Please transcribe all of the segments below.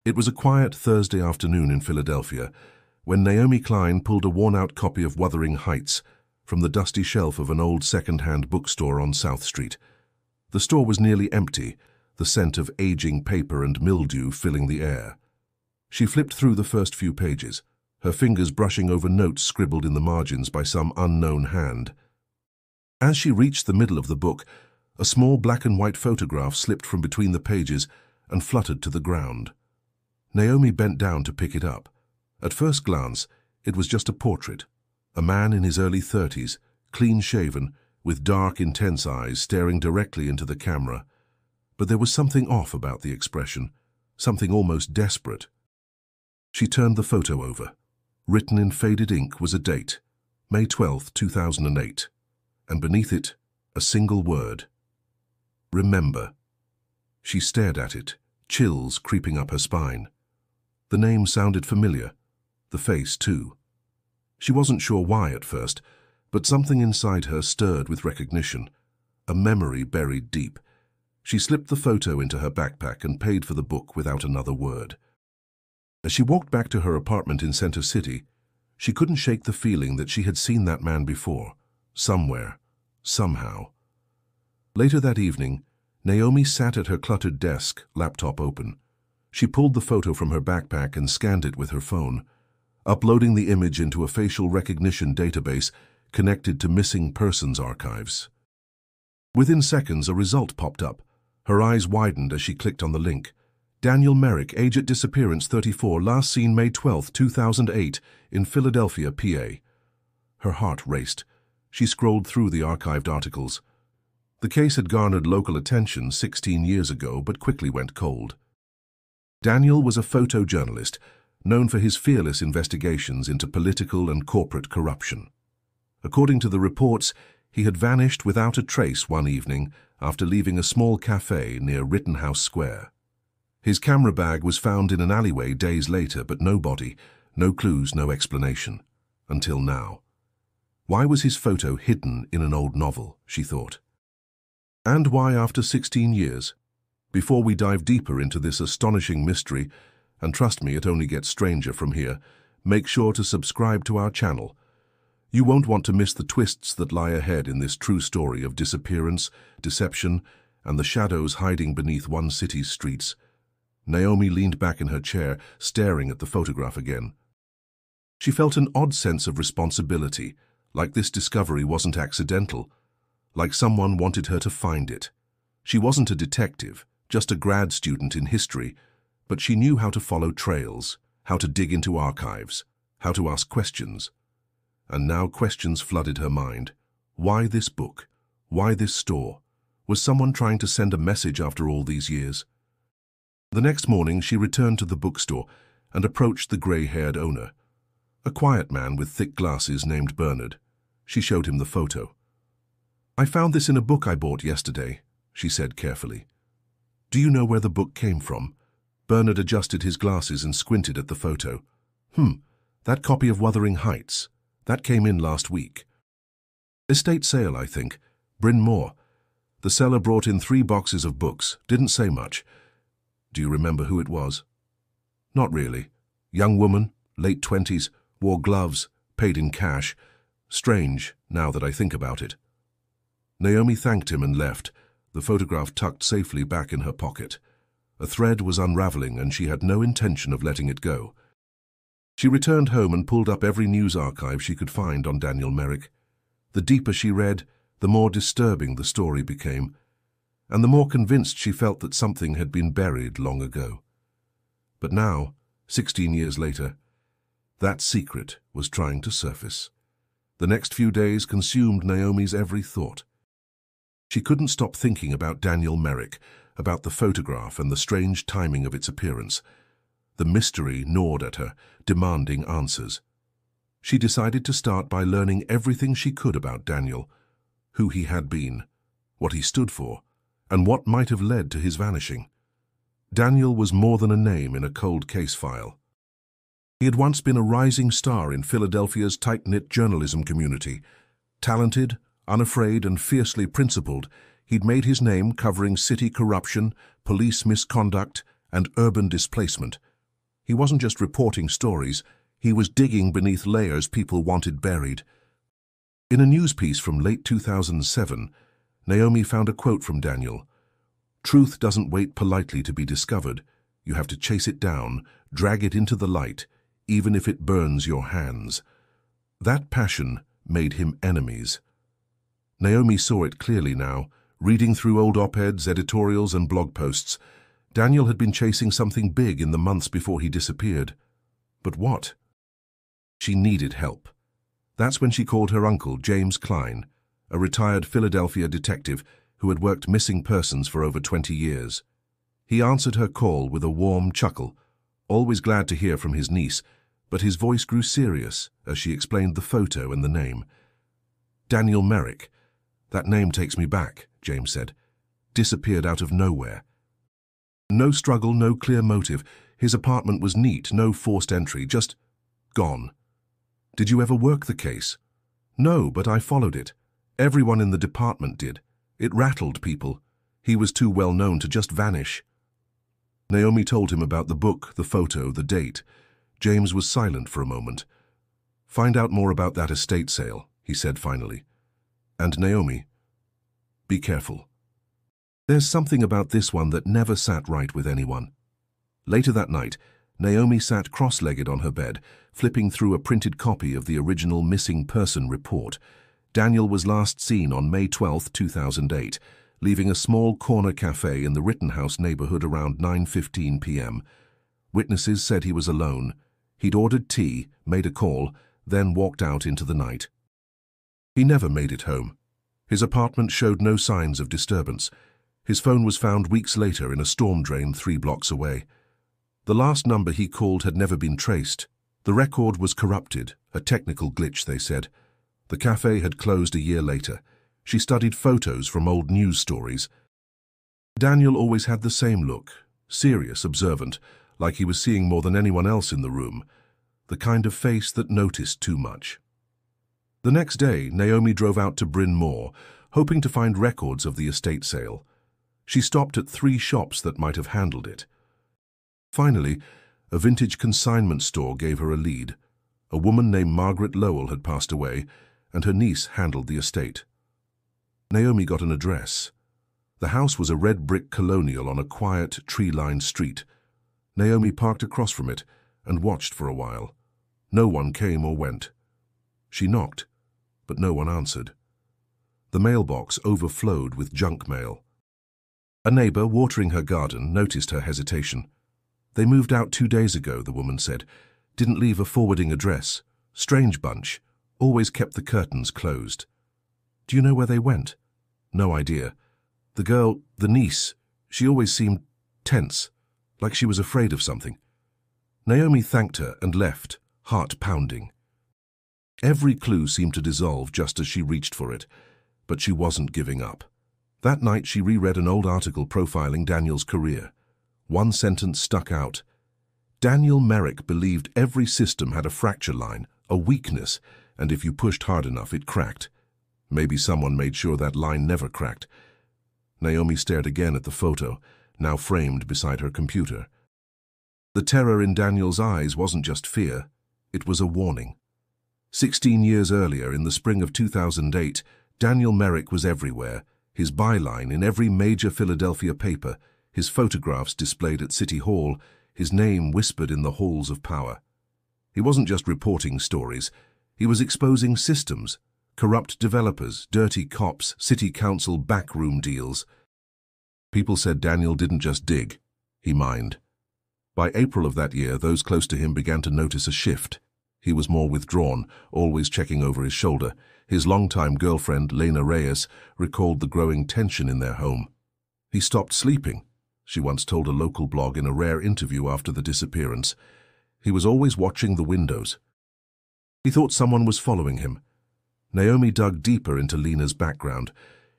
It was a quiet Thursday afternoon in Philadelphia when Naomi Klein pulled a worn-out copy of Wuthering Heights from the dusty shelf of an old second-hand bookstore on South Street. The store was nearly empty, the scent of aging paper and mildew filling the air. She flipped through the first few pages, her fingers brushing over notes scribbled in the margins by some unknown hand. As she reached the middle of the book, a small black-and-white photograph slipped from between the pages and fluttered to the ground. Naomi bent down to pick it up. At first glance, it was just a portrait. A man in his early 30s, clean-shaven, with dark, intense eyes staring directly into the camera. But there was something off about the expression, something almost desperate. She turned the photo over. Written in faded ink was a date, May 12, 2008, and beneath it, a single word. Remember. She stared at it, chills creeping up her spine. The name sounded familiar, the face too. She wasn't sure why at first, but something inside her stirred with recognition, a memory buried deep. She slipped the photo into her backpack and paid for the book without another word. As she walked back to her apartment in Center City, she couldn't shake the feeling that she had seen that man before, somewhere, somehow. Later that evening, Naomi sat at her cluttered desk, laptop open. She pulled the photo from her backpack and scanned it with her phone, uploading the image into a facial recognition database connected to missing persons archives. Within seconds, a result popped up. Her eyes widened as she clicked on the link. Daniel Merrick, age at disappearance 34, last seen May 12, 2008, in Philadelphia, PA. Her heart raced. She scrolled through the archived articles. The case had garnered local attention 16 years ago, but quickly went cold. Daniel was a photojournalist, known for his fearless investigations into political and corporate corruption. According to the reports, he had vanished without a trace one evening after leaving a small cafe near Rittenhouse Square. His camera bag was found in an alleyway days later, but no body, no clues, no explanation. Until now. Why was his photo hidden in an old novel, she thought? And why after 16 years? Before we dive deeper into this astonishing mystery, and trust me, it only gets stranger from here, make sure to subscribe to our channel. You won't want to miss the twists that lie ahead in this true story of disappearance, deception, and the shadows hiding beneath one city's streets. Naomi leaned back in her chair, staring at the photograph again. She felt an odd sense of responsibility, like this discovery wasn't accidental, like someone wanted her to find it. She wasn't a detective, just a grad student in history, but she knew how to follow trails, how to dig into archives, how to ask questions. And now questions flooded her mind. Why this book? Why this store? Was someone trying to send a message after all these years? The next morning she returned to the bookstore and approached the grey-haired owner. A quiet man with thick glasses named Bernard. She showed him the photo. "I found this in a book I bought yesterday," she said carefully. "Do you know where the book came from?" Bernard adjusted his glasses and squinted at the photo. That copy of Wuthering Heights. That came in last week." "Estate sale, I think. Bryn Mawr. The seller brought in 3 boxes of books, didn't say much." "Do you remember who it was?" "Not really. Young woman, late 20s, wore gloves, paid in cash. Strange, now that I think about it." Naomi thanked him and left, the photograph tucked safely back in her pocket. A thread was unraveling and she had no intention of letting it go. She returned home and pulled up every news archive she could find on Daniel Merrick. The deeper she read, the more disturbing the story became, and the more convinced she felt that something had been buried long ago. But now, 16 years later, that secret was trying to surface. The next few days consumed Naomi's every thought. She couldn't stop thinking about Daniel Merrick, about the photograph and the strange timing of its appearance. The mystery gnawed at her, demanding answers. She decided to start by learning everything she could about Daniel, who he had been, what he stood for, and what might have led to his vanishing. Daniel was more than a name in a cold case file. He had once been a rising star in Philadelphia's tight-knit journalism community. Talented, unafraid, and fiercely principled, he'd made his name covering city corruption, police misconduct, and urban displacement, He wasn't just reporting stories, he was digging beneath layers people wanted buried. In a news piece from late 2007, Naomi found a quote from Daniel. "Truth doesn't wait politely to be discovered. You have to chase it down, drag it into the light, even if it burns your hands." That passion made him enemies. Naomi saw it clearly now, reading through old op-eds, editorials, and blog posts. Daniel had been chasing something big in the months before he disappeared. But what? She needed help. That's when she called her uncle, James Klein, a retired Philadelphia detective who had worked missing persons for over 20 years. He answered her call with a warm chuckle, always glad to hear from his niece, but his voice grew serious as she explained the photo and the name. "Daniel Merrick. That name takes me back," James said. "Disappeared out of nowhere. No struggle, no clear motive. His apartment was neat, no forced entry, just gone. Did you ever work the case?" "No, but I followed it. Everyone in the department did. It rattled people. He was too well known to just vanish." Naomi told him about the book, the photo, the date. James was silent for a moment. "Find out more about that estate sale," he said finally. "And Naomi, be careful. There's something about this one that never sat right with anyone." Later that night, Naomi sat cross-legged on her bed, flipping through a printed copy of the original missing person report. Daniel was last seen on May 12, 2008, leaving a small corner cafe in the Rittenhouse neighborhood around 9:15 p.m. Witnesses said he was alone. He'd ordered tea, made a call, then walked out into the night. He never made it home. His apartment showed no signs of disturbance. His phone was found weeks later in a storm drain 3 blocks away. The last number he called had never been traced. The record was corrupted, a technical glitch, they said. The cafe had closed a year later. She studied photos from old news stories. Daniel always had the same look, serious, observant, like he was seeing more than anyone else in the room, the kind of face that noticed too much. The next day, Naomi drove out to Bryn Mawr, hoping to find records of the estate sale. She stopped at 3 shops that might have handled it. Finally, a vintage consignment store gave her a lead. A woman named Margaret Lowell had passed away, and her niece handled the estate. Naomi got an address. The house was a red brick colonial on a quiet, tree-lined street. Naomi parked across from it and watched for a while. No one came or went. She knocked, but no one answered. The mailbox overflowed with junk mail. A neighbor, watering her garden, noticed her hesitation. "They moved out 2 days ago," the woman said. "Didn't leave a forwarding address. Strange bunch. Always kept the curtains closed." "Do you know where they went?" "No idea. The girl, the niece, she always seemed tense, like she was afraid of something." Naomi thanked her and left, heart pounding. Every clue seemed to dissolve just as she reached for it, but she wasn't giving up. That night she reread an old article profiling Daniel's career. One sentence stuck out. Daniel Merrick believed every system had a fracture line, a weakness, and if you pushed hard enough, it cracked. Maybe someone made sure that line never cracked. Naomi stared again at the photo, now framed beside her computer. The terror in Daniel's eyes wasn't just fear, it was a warning. 16 years earlier, in the spring of 2008, Daniel Merrick was everywhere, his byline in every major Philadelphia paper, his photographs displayed at City Hall, his name whispered in the halls of power. He wasn't just reporting stories, he was exposing systems, corrupt developers, dirty cops, city council backroom deals. People said Daniel didn't just dig, he mined. By April of that year, those close to him began to notice a shift. He was more withdrawn, always checking over his shoulder. His longtime girlfriend, Lena Reyes, recalled the growing tension in their home. "He stopped sleeping," she once told a local blog in a rare interview after the disappearance. "He was always watching the windows." He thought someone was following him. Naomi dug deeper into Lena's background.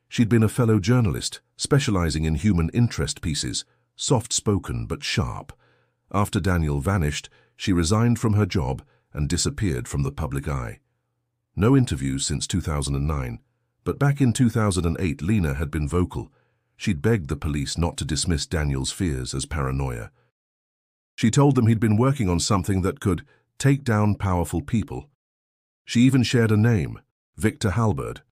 She'd been a fellow journalist, specializing in human interest pieces, soft-spoken but sharp. After Daniel vanished, she resigned from her job and disappeared from the public eye. No interviews since 2009, but back in 2008 Lena had been vocal. She'd begged the police not to dismiss Daniel's fears as paranoia. She told them he'd been working on something that could take down powerful people. She even shared a name, Victor Halberd.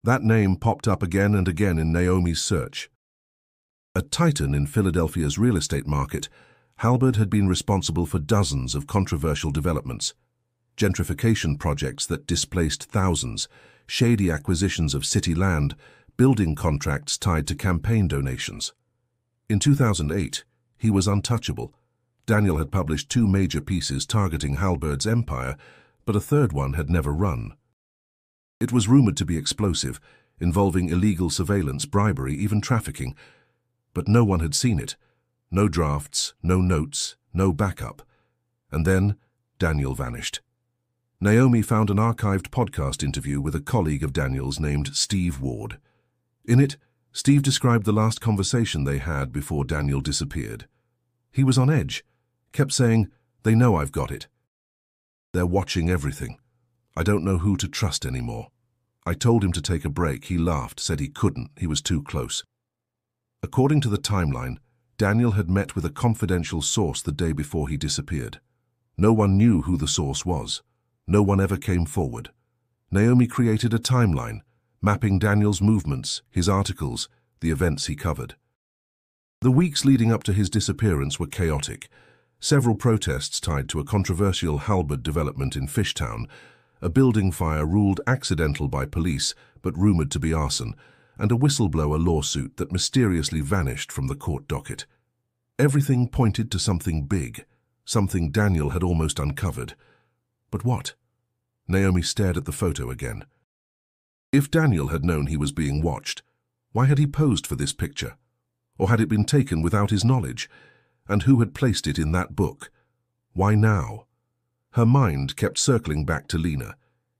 That name popped up again and again in Naomi's search. A titan in Philadelphia's real estate market, Halberd had been responsible for dozens of controversial developments, gentrification projects that displaced thousands, shady acquisitions of city land, building contracts tied to campaign donations. In 2008, he was untouchable. Daniel had published 2 major pieces targeting Halberd's empire, but a third one had never run. It was rumored to be explosive, involving illegal surveillance, bribery, even trafficking. But no one had seen it. No drafts, no notes, no backup. And then Daniel vanished. Naomi found an archived podcast interview with a colleague of Daniel's named Steve Ward. In it, Steve described the last conversation they had before Daniel disappeared. He was on edge, kept saying, "They know I've got it. They're watching everything. I don't know who to trust anymore." I told him to take a break. He laughed, said he couldn't, he was too close. According to the timeline, Daniel had met with a confidential source the day before he disappeared. No one knew who the source was. No one ever came forward. Naomi created a timeline, mapping Daniel's movements, his articles, the events he covered. The weeks leading up to his disappearance were chaotic. Several protests tied to a controversial Halberd development in Fishtown, a building fire ruled accidental by police but rumored to be arson, and a whistleblower lawsuit that mysteriously vanished from the court docket. Everything pointed to something big, something Daniel had almost uncovered. But what? Naomi stared at the photo again. If Daniel had known he was being watched, why had he posed for this picture? Or had it been taken without his knowledge? And who had placed it in that book? Why now? Her mind kept circling back to Lena.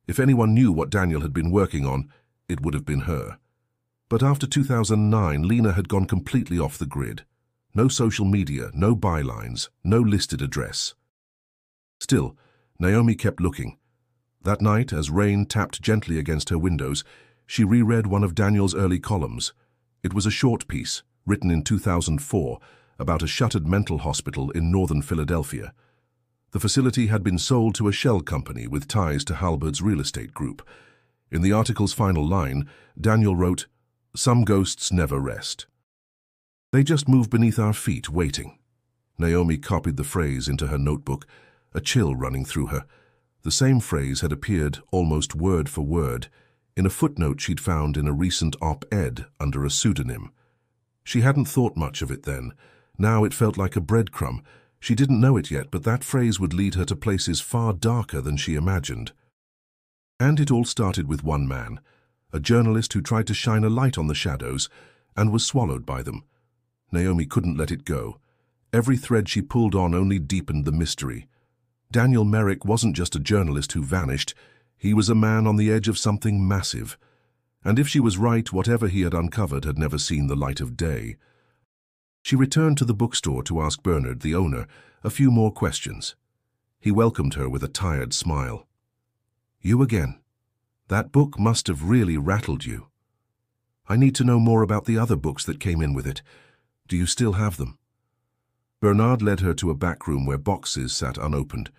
If anyone knew what Daniel had been working on, it would have been her. But after 2009, Lena had gone completely off the grid. No social media, no bylines, no listed address. Still, Naomi kept looking. That night, as rain tapped gently against her windows, she reread one of Daniel's early columns. It was a short piece, written in 2004, about a shuttered mental hospital in northern Philadelphia. The facility had been sold to a shell company with ties to Halberd's real estate group. In the article's final line, Daniel wrote, "Some ghosts never rest. They just move beneath our feet, waiting." Naomi copied the phrase into her notebook, a chill running through her. The same phrase had appeared, almost word for word, in a footnote she'd found in a recent op-ed under a pseudonym. She hadn't thought much of it then. Now it felt like a breadcrumb. She didn't know it yet, but that phrase would lead her to places far darker than she imagined. And it all started with one man, a journalist who tried to shine a light on the shadows and was swallowed by them. Naomi couldn't let it go. Every thread she pulled on only deepened the mystery. Daniel Merrick wasn't just a journalist who vanished. He was a man on the edge of something massive. And if she was right, whatever he had uncovered had never seen the light of day. She returned to the bookstore to ask Bernard, the owner, a few more questions. He welcomed her with a tired smile. "You again. That book must have really rattled you. I need to know more about the other books that came in with it. Do you still have them?" Bernard led her to a back room where boxes sat unopened.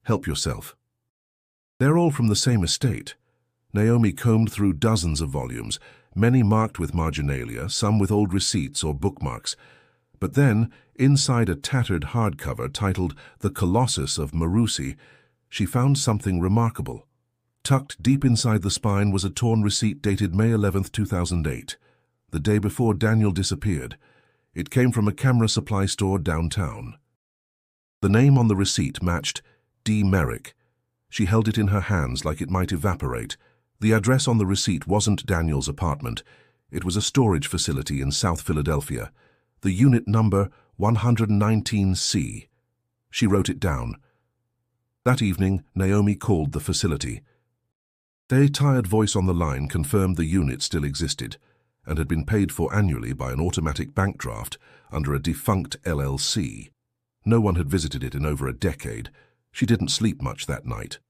"Help yourself." "They're all from the same estate." Naomi combed through dozens of volumes, many marked with marginalia, some with old receipts or bookmarks. But then, inside a tattered hardcover titled The Colossus of Marusi, she found something remarkable. Tucked deep inside the spine was a torn receipt dated May 11, 2008, the day before Daniel disappeared. It came from a camera supply store downtown. The name on the receipt matched D. Merrick. She held it in her hands like it might evaporate. The address on the receipt wasn't Daniel's apartment. It was a storage facility in South Philadelphia. The unit number 119C. She wrote it down. That evening, Naomi called the facility. A tired voice on the line confirmed the unit still existed and had been paid for annually by an automatic bank draft under a defunct LLC. No one had visited it in over a decade. She didn't sleep much that night.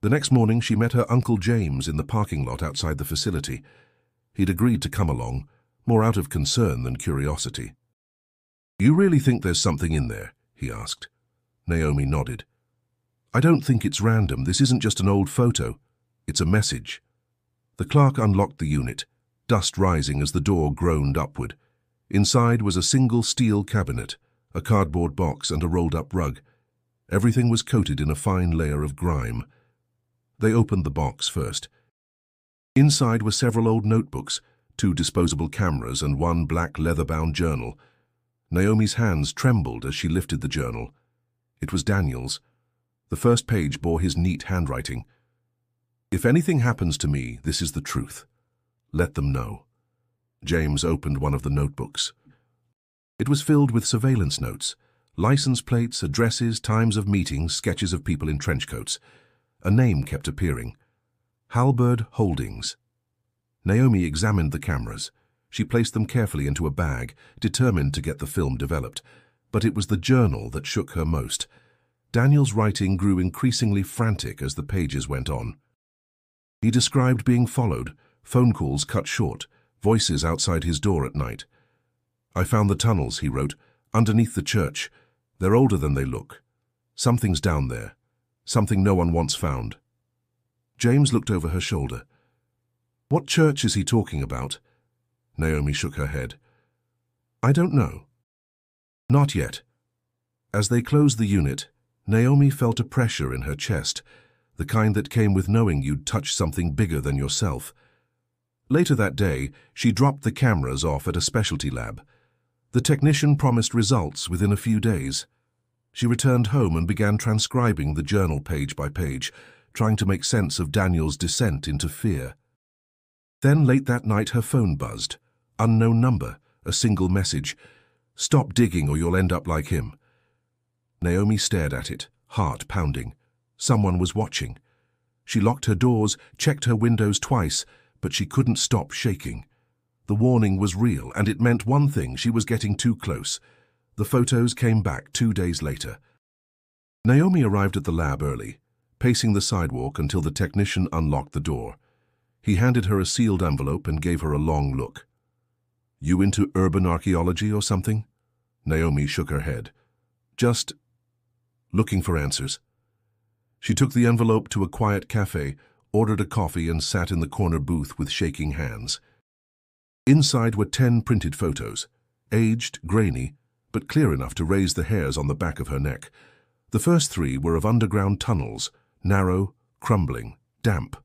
The next morning, she met her Uncle James in the parking lot outside the facility. He'd agreed to come along, more out of concern than curiosity. "You really think there's something in there?" he asked. Naomi nodded. I don't think it's random. This isn't just an old photo. It's a message. The clerk unlocked the unit, dust rising as the door groaned upward. Inside was a single steel cabinet, a cardboard box and a rolled-up rug. Everything was coated in a fine layer of grime. They opened the box first. Inside were several old notebooks, 2 disposable cameras and 1 black leather-bound journal. Naomi's hands trembled as she lifted the journal. It was Daniel's. The first page bore his neat handwriting. If anything happens to me, this is the truth. Let them know. James opened one of the notebooks. It was filled with surveillance notes, license plates, addresses, times of meetings, sketches of people in trench coats. A name kept appearing. Halberd Holdings. Naomi examined the cameras. She placed them carefully into a bag, determined to get the film developed. But it was the journal that shook her most. Daniel's writing grew increasingly frantic as the pages went on. He described being followed, phone calls cut short, voices outside his door at night. I found the tunnels, he wrote, underneath the church. They're older than they look. Something's down there. Something no one wants found. James looked over her shoulder. What church is he talking about? Naomi shook her head. I don't know. Not yet. As they closed the unit, Naomi felt a pressure in her chest, the kind that came with knowing you'd touched something bigger than yourself. Later that day, she dropped the cameras off at a specialty lab. The technician promised results within a few days. She returned home and began transcribing the journal page by page, trying to make sense of Daniel's descent into fear. Then late that night her phone buzzed. Unknown number, a single message. Stop digging or you'll end up like him. Naomi stared at it, heart pounding. Someone was watching. She locked her doors, checked her windows twice, but she couldn't stop shaking. The warning was real, and it meant one thing: she was getting too close. The photos came back 2 days later. Naomi arrived at the lab early, pacing the sidewalk until the technician unlocked the door. He handed her a sealed envelope and gave her a long look. You into urban archaeology or something? Naomi shook her head. Just looking for answers. She took the envelope to a quiet cafe, ordered a coffee and sat in the corner booth with shaking hands. Inside were 10 printed photos, aged, grainy, but clear enough to raise the hairs on the back of her neck. The first 3 were of underground tunnels, narrow, crumbling, damp.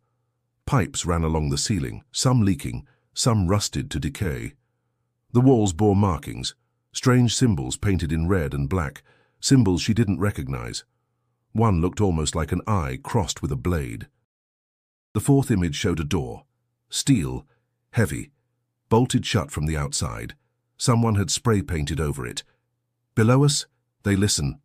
Pipes ran along the ceiling, some leaking, some rusted to decay. The walls bore markings, strange symbols painted in red and black, symbols she didn't recognize. One looked almost like an eye crossed with a blade. The 4th image showed a door, steel, heavy, bolted shut from the outside. Someone had spray-painted over it. Below us, they listen.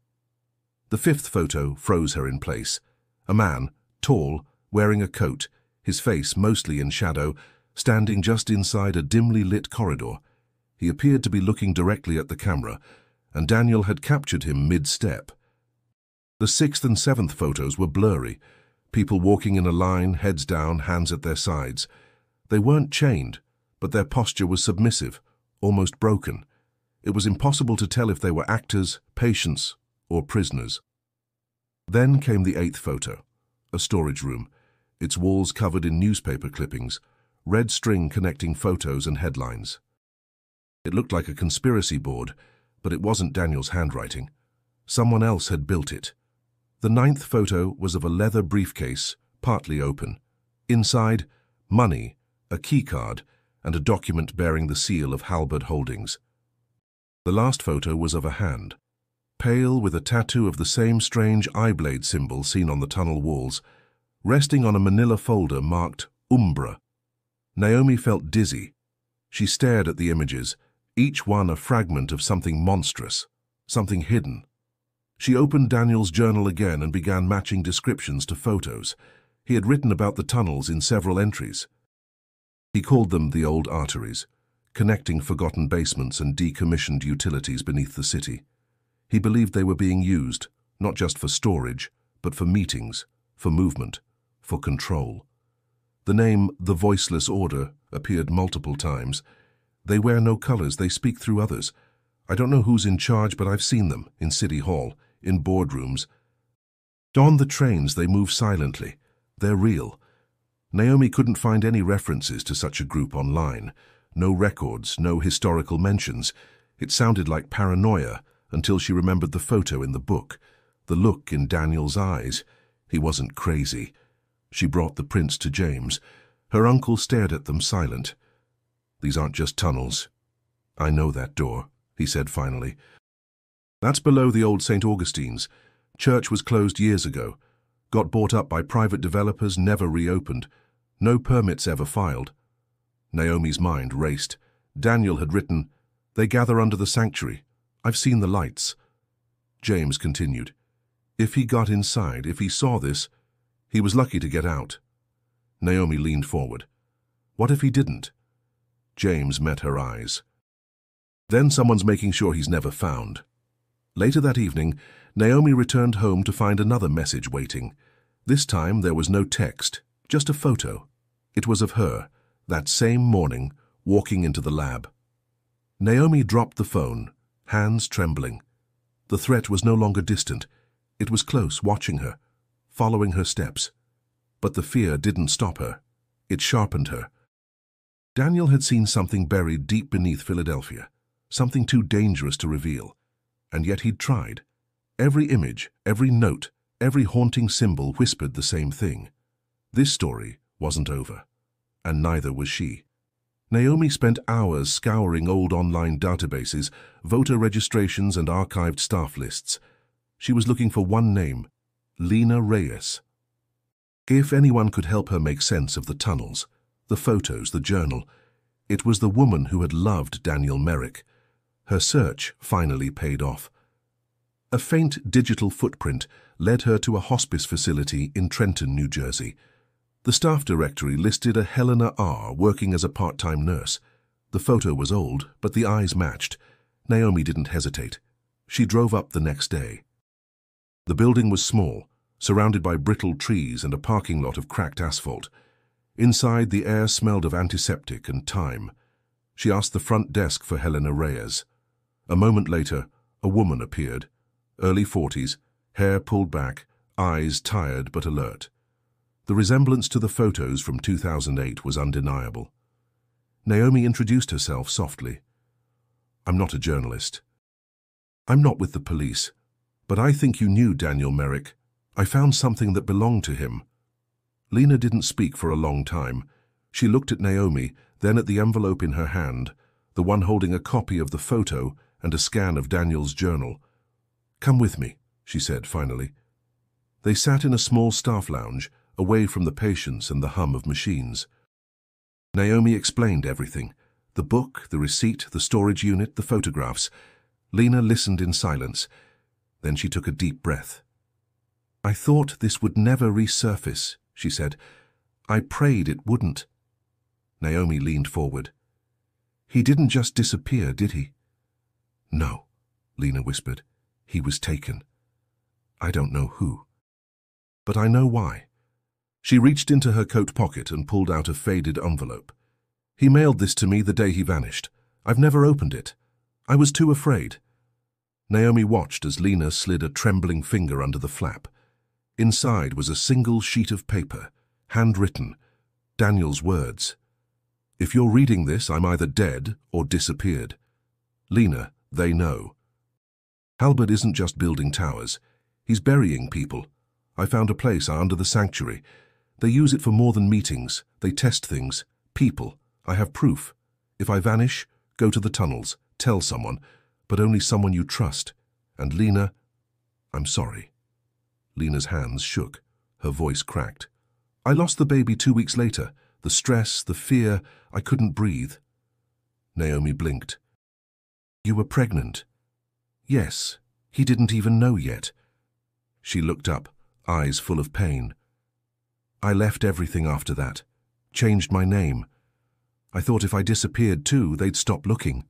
The 5th photo froze her in place. A man, tall, wearing a coat, his face mostly in shadow, standing just inside a dimly lit corridor. He appeared to be looking directly at the camera, and Daniel had captured him mid-step. The 6th and 7th photos were blurry, people walking in a line, heads down, hands at their sides. They weren't chained, but their posture was submissive, almost broken. It was impossible to tell if they were actors, patients, or prisoners. Then came the 8th photo, a storage room, its walls covered in newspaper clippings, red string connecting photos and headlines. It looked like a conspiracy board, but it wasn't Daniel's handwriting. Someone else had built it. The 9th photo was of a leather briefcase, partly open. Inside, money, a keycard, and a document bearing the seal of Halberd Holdings. The last photo was of a hand, pale with a tattoo of the same strange eye-blade symbol seen on the tunnel walls, resting on a manila folder marked Umbra. Naomi felt dizzy. She stared at the images, each one a fragment of something monstrous, something hidden. She opened Daniel's journal again and began matching descriptions to photos. He had written about the tunnels in several entries. He called them the old arteries, connecting forgotten basements and decommissioned utilities beneath the city. He believed they were being used, not just for storage, but for meetings, for movement, for control. The name The Voiceless Order appeared multiple times. They wear no colors, they speak through others. I don't know who's in charge, but I've seen them in City Hall, in boardrooms. On the trains, they move silently. They're real. Naomi couldn't find any references to such a group online. No records, no historical mentions. It sounded like paranoia until she remembered the photo in the book, the look in Daniel's eyes. He wasn't crazy. She brought the prints to James. Her uncle stared at them silent. "These aren't just tunnels." "I know that door," he said finally. "That's below the old St. Augustine's. Church was closed years ago. Got bought up by private developers, never reopened. No permits ever filed." Naomi's mind raced. Daniel had written, "They gather under the sanctuary. I've seen the lights." James continued, "If he got inside, if he saw this, he was lucky to get out." Naomi leaned forward. "What if he didn't?" James met her eyes. "Then someone's making sure he's never found." Later that evening, Naomi returned home to find another message waiting. This time there was no text, just a photo. It was of her, that same morning, walking into the lab. Naomi dropped the phone, hands trembling. The threat was no longer distant. It was close, watching her, following her steps. But the fear didn't stop her. It sharpened her. Daniel had seen something buried deep beneath Philadelphia, something too dangerous to reveal. And yet he'd tried. Every image, every note, every haunting symbol whispered the same thing. This story wasn't over, and neither was she. Naomi spent hours scouring old online databases, voter registrations, and archived staff lists. She was looking for one name, Lena Reyes. If anyone could help her make sense of the tunnels, the photos, the journal, it was the woman who had loved Daniel Merrick. Her search finally paid off. A faint digital footprint led her to a hospice facility in Trenton, New Jersey. The staff directory listed a Helena R. working as a part-time nurse. The photo was old, but the eyes matched. Naomi didn't hesitate. She drove up the next day. The building was small, surrounded by brittle trees and a parking lot of cracked asphalt. Inside, the air smelled of antiseptic and time. She asked the front desk for Helena Reyes. A moment later, a woman appeared. Early 40s, hair pulled back, eyes tired but alert. The resemblance to the photos from 2008 was undeniable. Naomi introduced herself softly. "I'm not a journalist. I'm not with the police, but I think you knew Daniel Merrick. I found something that belonged to him." Lena didn't speak for a long time. She looked at Naomi, then at the envelope in her hand, the one holding a copy of the photo and a scan of Daniel's journal. "Come with me," she said finally. They sat in a small staff lounge, away from the patients and the hum of machines. Naomi explained everything. The book, the receipt, the storage unit, the photographs. Lena listened in silence. Then she took a deep breath. "I thought this would never resurface," she said. "I prayed it wouldn't." Naomi leaned forward. "He didn't just disappear, did he?" "No," Lena whispered. "He was taken. I don't know who. But I know why." She reached into her coat pocket and pulled out a faded envelope. "He mailed this to me the day he vanished. I've never opened it. I was too afraid." Naomi watched as Lena slid a trembling finger under the flap. Inside was a single sheet of paper, handwritten, Daniel's words. "If you're reading this, I'm either dead or disappeared. Lena, they know. Halbert isn't just building towers. He's burying people. I found a place under the sanctuary. They use it for more than meetings. They test things. People. I have proof. If I vanish, go to the tunnels. Tell someone, but only someone you trust. And Lena, I'm sorry." Lena's hands shook. Her voice cracked. "I lost the baby 2 weeks later. The stress, the fear, I couldn't breathe." Naomi blinked. "You were pregnant?" "Yes. He didn't even know yet." She looked up, eyes full of pain. "I left everything after that. Changed my name. I thought if I disappeared too, they'd stop looking."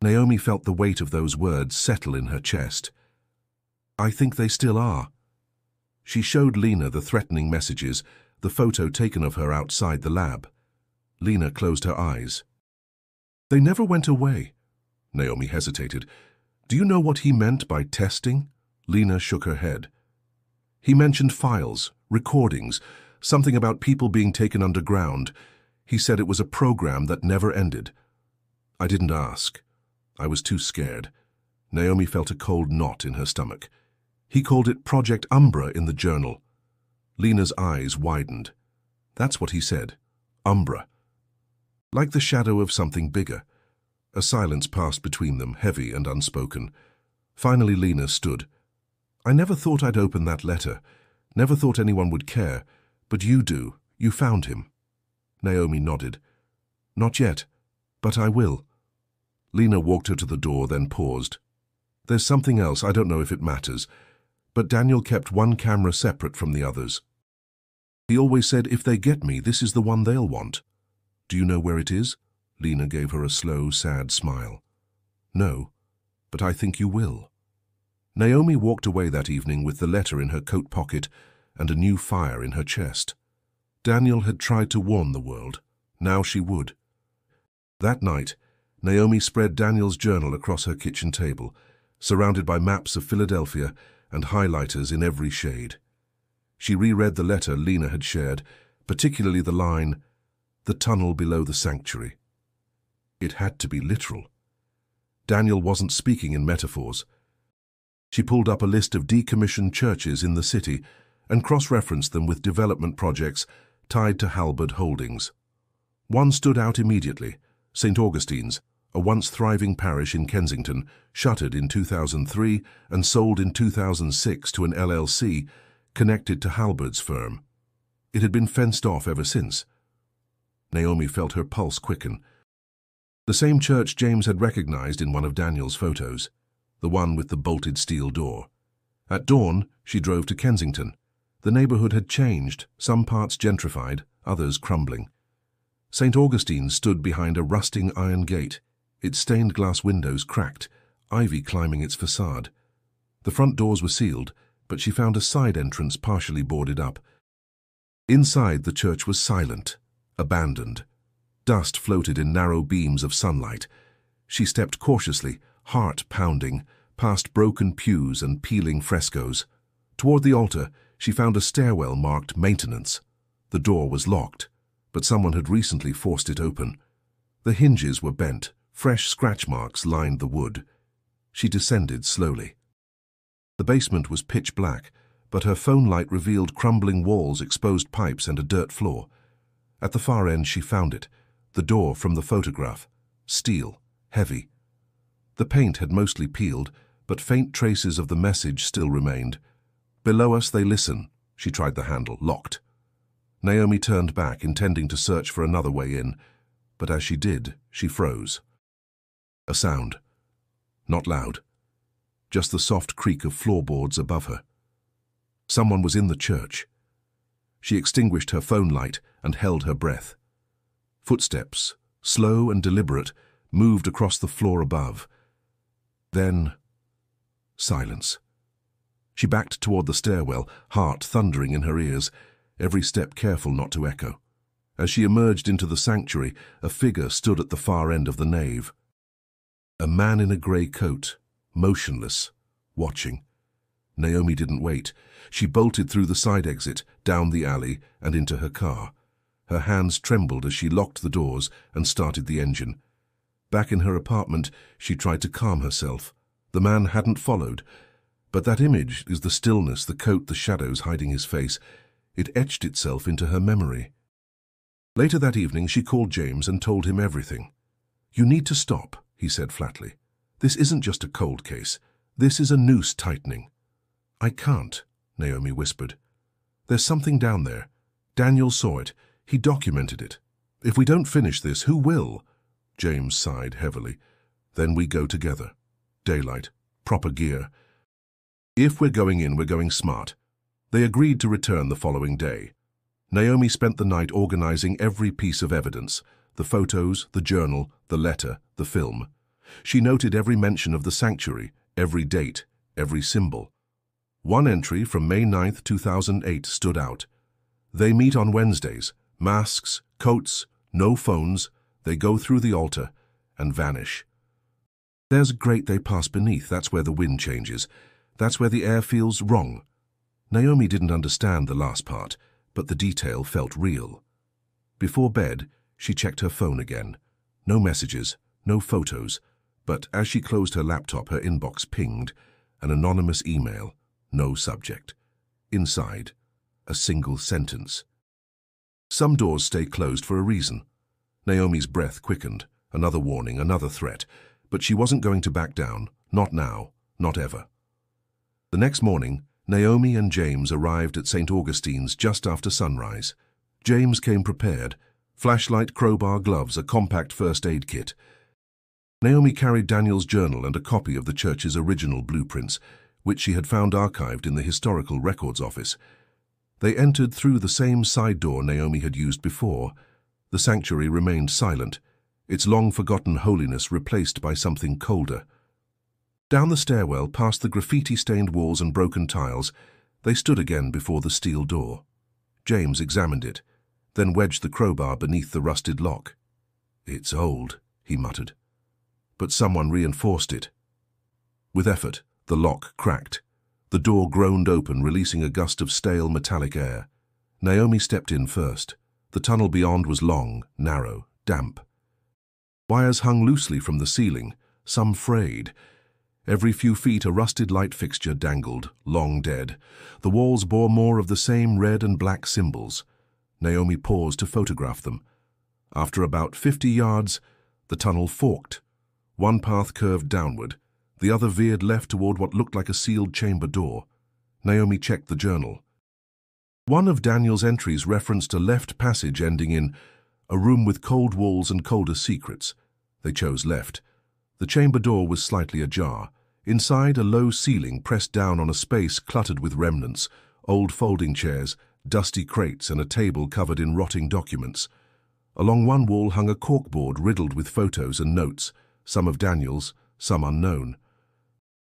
Naomi felt the weight of those words settle in her chest. "I think they still are." She showed Lena the threatening messages, the photo taken of her outside the lab. Lena closed her eyes. "They never went away. Naomi hesitated. Do you know what he meant by testing? Lena shook her head. He mentioned files, recordings, something about people being taken underground. He said it was a program that never ended. I didn't ask. I was too scared. Naomi felt a cold knot in her stomach. He called it Project Umbra in the journal. Lena's eyes widened. That's what he said. Umbra. Like the shadow of something bigger. A silence passed between them, heavy and unspoken. Finally Lena stood. I never thought I'd open that letter. Never thought anyone would care. But you do. You found him. Naomi nodded. Not yet, but I will. Lena walked her to the door, then paused. There's something else, I don't know if it matters, but Daniel kept one camera separate from the others. He always said, if they get me, this is the one they'll want. Do you know where it is? Lena gave her a slow, sad smile. No, but I think you will. Naomi walked away that evening with the letter in her coat pocket and a new fire in her chest. Daniel had tried to warn the world. Now she would. That night, Naomi spread Daniel's journal across her kitchen table, surrounded by maps of Philadelphia and highlighters in every shade. She reread the letter Lena had shared, particularly the line, "The tunnel below the sanctuary." It had to be literal. Daniel wasn't speaking in metaphors. She pulled up a list of decommissioned churches in the city and cross-referenced them with development projects tied to Halberd Holdings. One stood out immediately, St. Augustine's, a once thriving parish in Kensington, shuttered in 2003 and sold in 2006 to an LLC connected to Halberd's firm. It had been fenced off ever since. Naomi felt her pulse quicken. The same church James had recognized in one of Daniel's photos, the one with the bolted steel door. At dawn, she drove to Kensington. The neighborhood had changed, some parts gentrified, others crumbling. St. Augustine stood behind a rusting iron gate, its stained glass windows cracked, ivy climbing its facade. The front doors were sealed, but she found a side entrance partially boarded up. Inside, the church was silent, abandoned. Dust floated in narrow beams of sunlight. She stepped cautiously, heart pounding, past broken pews and peeling frescoes. Toward the altar, she found a stairwell marked Maintenance. The door was locked, but someone had recently forced it open. The hinges were bent, fresh scratch marks lined the wood. She descended slowly. The basement was pitch black, but her phone light revealed crumbling walls, exposed pipes, and a dirt floor. At the far end she found it, the door from the photograph. Steel, heavy. The paint had mostly peeled, but faint traces of the message still remained. Below us they listen. She tried the handle, locked. Naomi turned back, intending to search for another way in, but as she did, she froze. A sound. Not loud. Just the soft creak of floorboards above her. Someone was in the church. She extinguished her phone light and held her breath. Footsteps, slow and deliberate, moved across the floor above. Then, silence. She backed toward the stairwell, heart thundering in her ears, every step careful not to echo. As she emerged into the sanctuary, a figure stood at the far end of the nave. A man in a grey coat, motionless, watching. Naomi didn't wait. She bolted through the side exit, down the alley, and into her car. Her hands trembled as she locked the doors and started the engine. Back in her apartment, she tried to calm herself. The man hadn't followed. But that image is the stillness, the coat, the shadows hiding his face. It etched itself into her memory. Later that evening, she called James and told him everything. "You need to stop," he said flatly. "This isn't just a cold case. This is a noose tightening." "I can't," Naomi whispered. "There's something down there. Daniel saw it. He documented it. If we don't finish this, who will?" James sighed heavily. "Then we go together. Daylight. Proper gear. If we're going in, we're going smart." They agreed to return the following day. Naomi spent the night organizing every piece of evidence, the photos, the journal, the letter, the film. She noted every mention of the sanctuary, every date, every symbol. One entry from May 9th, 2008 stood out. "They meet on Wednesdays. Masks, coats, no phones. They go through the altar and vanish." There's a grate they pass beneath. That's where the wind changes. That's where the air feels wrong. Naomi didn't understand the last part, but the detail felt real. Before bed, she checked her phone again. No messages, no photos, but as she closed her laptop, her inbox pinged. An anonymous email, no subject. Inside, a single sentence. Some doors stay closed for a reason. Naomi's breath quickened. Another warning, another threat. But she wasn't going to back down. Not now, not ever. The next morning, Naomi and James arrived at St. Augustine's just after sunrise. James came prepared. Flashlight, crowbar, gloves, a compact first aid kit. Naomi carried Daniel's journal and a copy of the church's original blueprints, which she had found archived in the Historical Records Office. They entered through the same side door Naomi had used before. The sanctuary remained silent, its long-forgotten holiness replaced by something colder. Down the stairwell, past the graffiti-stained walls and broken tiles, they stood again before the steel door. James examined it, then wedged the crowbar beneath the rusted lock. "It's old," he muttered. But someone reinforced it. With effort, the lock cracked. The door groaned open, releasing a gust of stale metallic air. Naomi stepped in first. The tunnel beyond was long, narrow, damp. Wires hung loosely from the ceiling, some frayed. Every few feet a rusted light fixture dangled, long dead. The walls bore more of the same red and black symbols. Naomi paused to photograph them. After about 50 yards, the tunnel forked. One path curved downward, the other veered left toward what looked like a sealed chamber door. Naomi checked the journal. One of Daniel's entries referenced a left passage ending in "a room with cold walls and colder secrets." They chose left. The chamber door was slightly ajar. Inside, a low ceiling pressed down on a space cluttered with remnants, old folding chairs, dusty crates, and a table covered in rotting documents. Along one wall hung a corkboard riddled with photos and notes, some of Daniel's, some unknown.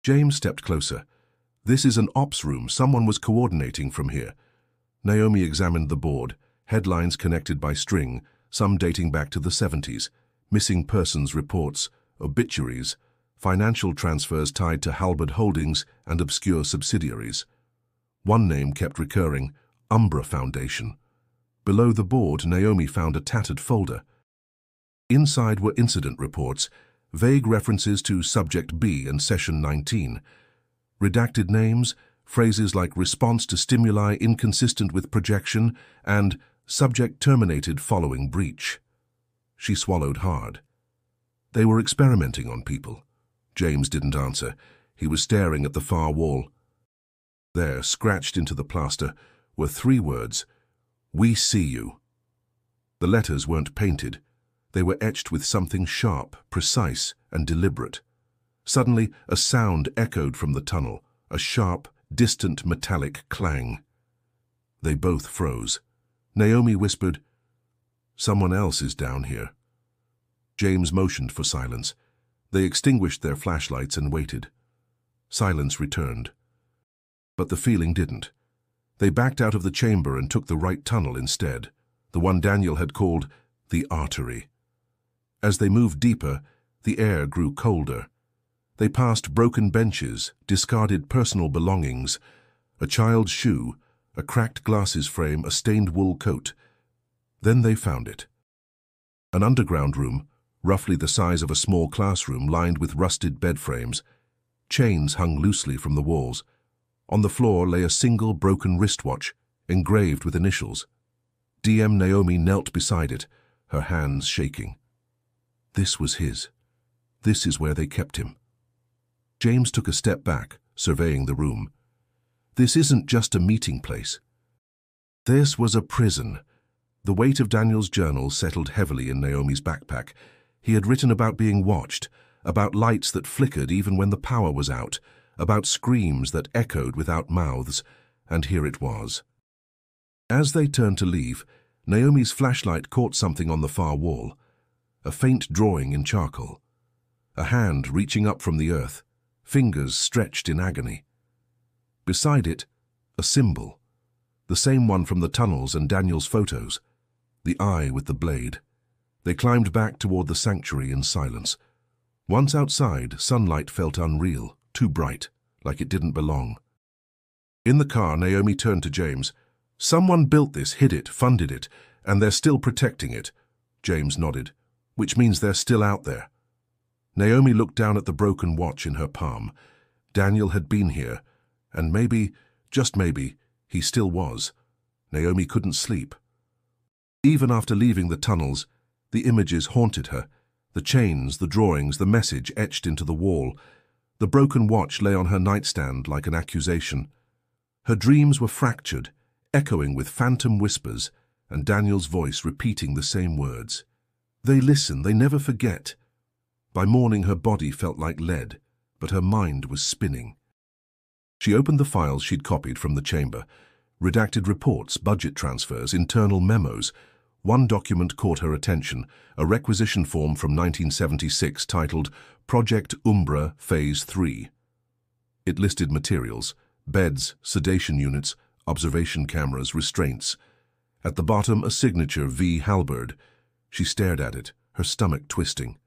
James stepped closer. "This is an ops room. Someone was coordinating from here." Naomi examined the board, headlines connected by string, some dating back to the 70s, missing persons reports, obituaries, financial transfers tied to Halberd Holdings and obscure subsidiaries. One name kept recurring, Umbra Foundation. Below the board, Naomi found a tattered folder. Inside were incident reports, vague references to Subject B and Session 19. Redacted names, phrases like "response to stimuli inconsistent with projection" and "subject terminated following breach." She swallowed hard. They were experimenting on people. James didn't answer. He was staring at the far wall. There, scratched into the plaster, were 3 words: "We see you." The letters weren't painted. They were etched with something sharp, precise, and deliberate. Suddenly, a sound echoed from the tunnel, a sharp, distant metallic clang. They both froze. Naomi whispered, "Someone else is down here." James motioned for silence. They extinguished their flashlights and waited. Silence returned. But the feeling didn't. They backed out of the chamber and took the right tunnel instead, the one Daniel had called the artery. As they moved deeper, the air grew colder. They passed broken benches, discarded personal belongings, a child's shoe, a cracked glasses frame, a stained wool coat. Then they found it. An underground room, roughly the size of a small classroom, lined with rusted bed frames. Chains hung loosely from the walls. On the floor lay a single broken wristwatch, engraved with initials. DM Naomi knelt beside it, her hands shaking. This was his. This is where they kept him. James took a step back, surveying the room. This isn't just a meeting place. This was a prison. The weight of Daniel's journal settled heavily in Naomi's backpack. He had written about being watched, about lights that flickered even when the power was out, about screams that echoed without mouths, and here it was. As they turned to leave, Naomi's flashlight caught something on the far wall. A faint drawing in charcoal. A hand reaching up from the earth, fingers stretched in agony. Beside it, a symbol, the same one from the tunnels and Daniel's photos, the eye with the blade. They climbed back toward the sanctuary in silence. Once outside, sunlight felt unreal, too bright, like it didn't belong. In the car, Naomi turned to James. "Someone built this, hid it, funded it, and they're still protecting it." James nodded. "Which means they're still out there." Naomi looked down at the broken watch in her palm. Daniel had been here, and maybe, just maybe, he still was. Naomi couldn't sleep. Even after leaving the tunnels, the images haunted her. The chains, the drawings, the message etched into the wall. The broken watch lay on her nightstand like an accusation. Her dreams were fractured, echoing with phantom whispers, and Daniel's voice repeating the same words. They listen, they never forget. By morning her body felt like lead, but her mind was spinning. She opened the files she'd copied from the chamber. Redacted reports, budget transfers, internal memos. One document caught her attention, a requisition form from 1976 titled Project Umbra Phase 3. It listed materials: beds, sedation units, observation cameras, restraints. At the bottom, a signature, V. Halberd. She stared at it, her stomach twisting.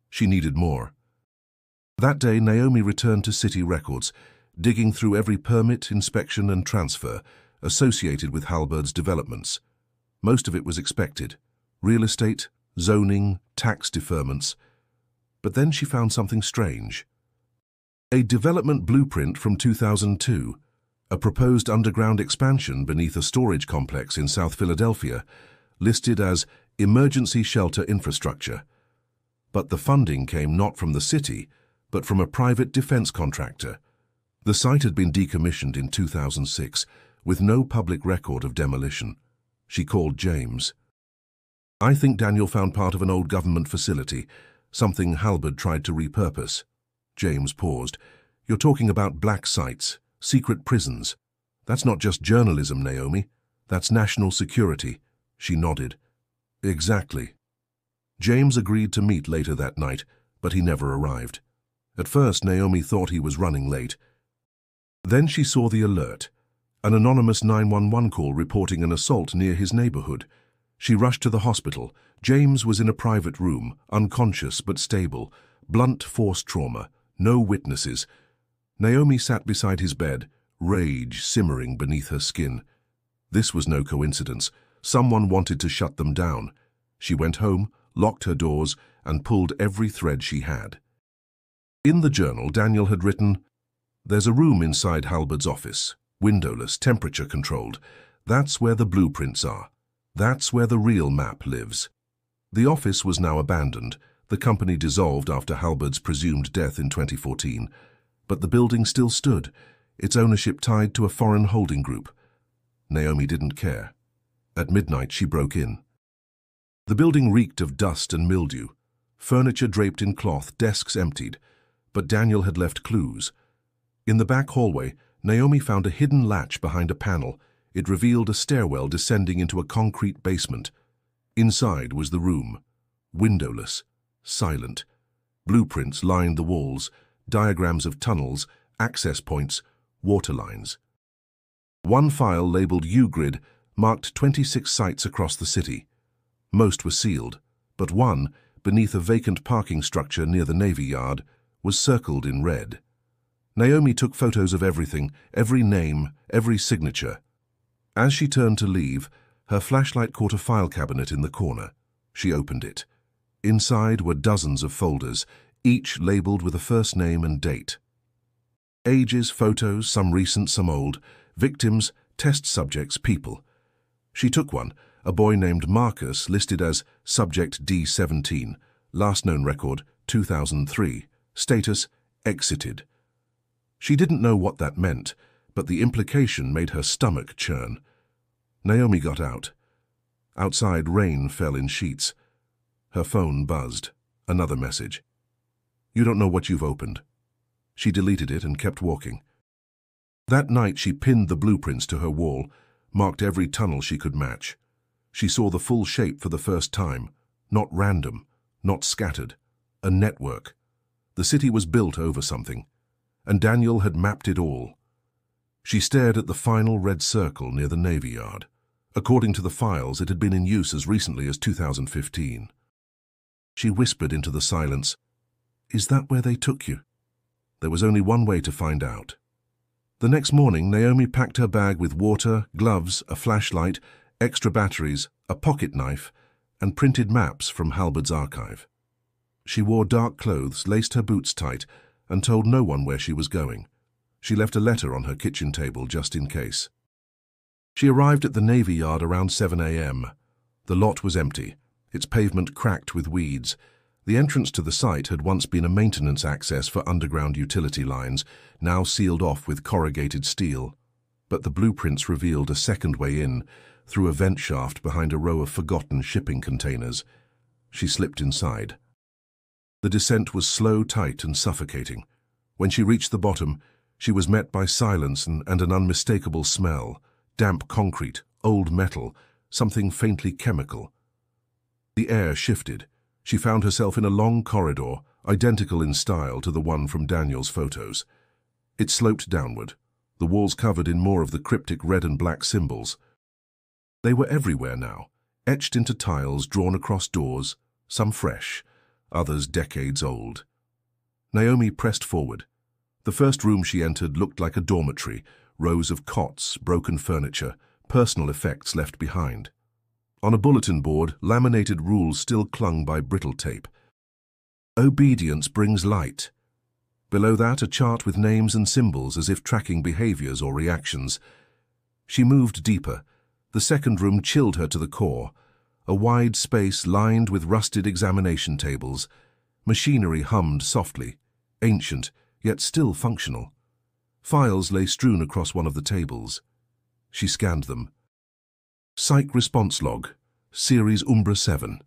She needed more. That day, Naomi returned to City Records, digging through every permit, inspection and transfer associated with Halberd's developments. Most of it was expected: real estate, zoning, tax deferments. But then she found something strange. A development blueprint from 2002, a proposed underground expansion beneath a storage complex in South Philadelphia, listed as emergency shelter infrastructure. But the funding came not from the city, but from a private defense contractor. The site had been decommissioned in 2006, with no public record of demolition. She called James. "I think Daniel found part of an old government facility, something Halberd tried to repurpose." James paused. "You're talking about black sites, secret prisons. That's not just journalism, Naomi. That's national security." She nodded. "Exactly." James agreed to meet later that night, but he never arrived. At first, Naomi thought he was running late. Then she saw the alert, an anonymous 911 call reporting an assault near his neighborhood. She rushed to the hospital. James was in a private room, unconscious but stable. Blunt force trauma, no witnesses. Naomi sat beside his bed, rage simmering beneath her skin. This was no coincidence. Someone wanted to shut them down. She went home, locked her doors, and pulled every thread she had. In the journal, Daniel had written, "There's a room inside Halberd's office, windowless, temperature-controlled. That's where the blueprints are. That's where the real map lives." The office was now abandoned. The company dissolved after Halberd's presumed death in 2014. But the building still stood, its ownership tied to a foreign holding group. Naomi didn't care. At midnight, she broke in. The building reeked of dust and mildew. Furniture draped in cloth, desks emptied. But Daniel had left clues. In the back hallway, Naomi found a hidden latch behind a panel. It revealed a stairwell descending into a concrete basement. Inside was the room, windowless, silent. Blueprints lined the walls, diagrams of tunnels, access points, water lines. One file labeled U-Grid marked 26 sites across the city. Most were sealed, but one, beneath a vacant parking structure near the Navy Yard, was circled in red. Naomi took photos of everything, every name, every signature. As she turned to leave, her flashlight caught a file cabinet in the corner. She opened it. Inside were dozens of folders, each labeled with a first name and date. Ages, photos, some recent, some old, victims, test subjects, people. She took one, a boy named Marcus, listed as Subject D17, last known record 2003, status exited. She didn't know what that meant, but the implication made her stomach churn. Naomi got out. Outside, rain fell in sheets. Her phone buzzed. Another message. "You don't know what you've opened." She deleted it and kept walking. That night, she pinned the blueprints to her wall, marked every tunnel she could match. She saw the full shape for the first time, not random, not scattered, a network. The city was built over something, and Daniel had mapped it all. She stared at the final red circle near the Navy Yard. According to the files, it had been in use as recently as 2015. She whispered into the silence, Is that where they took you? There was only one way to find out. The next morning, Naomi packed her bag with water, gloves, a flashlight, extra batteries, a pocket knife, and printed maps from Halbert's archive. She wore dark clothes, laced her boots tight, and told no one where she was going. She left a letter on her kitchen table just in case. She arrived at the Navy Yard around 7 a.m. The lot was empty, its pavement cracked with weeds. The entrance to the site had once been a maintenance access for underground utility lines, now sealed off with corrugated steel. But the blueprints revealed a second way in, through a vent shaft behind a row of forgotten shipping containers. She slipped inside. The descent was slow, tight, and suffocating. When she reached the bottom, she was met by silence and an unmistakable smell. Damp concrete, old metal, something faintly chemical. The air shifted. She found herself in a long corridor, identical in style to the one from Daniel's photos. It sloped downward, the walls covered in more of the cryptic red and black symbols. They were everywhere now, etched into tiles drawn across doors, some fresh, others decades old. Naomi pressed forward. The first room she entered looked like a dormitory, rows of cots, broken furniture, personal effects left behind. On a bulletin board, laminated rules still clung by brittle tape. Obedience brings light. Below that, a chart with names and symbols as if tracking behaviors or reactions. She moved deeper. The second room chilled her to the core. A wide space lined with rusted examination tables. Machinery hummed softly, ancient, yet still functional. Files lay strewn across one of the tables. She scanned them. Psych Response Log, Series Umbra 7.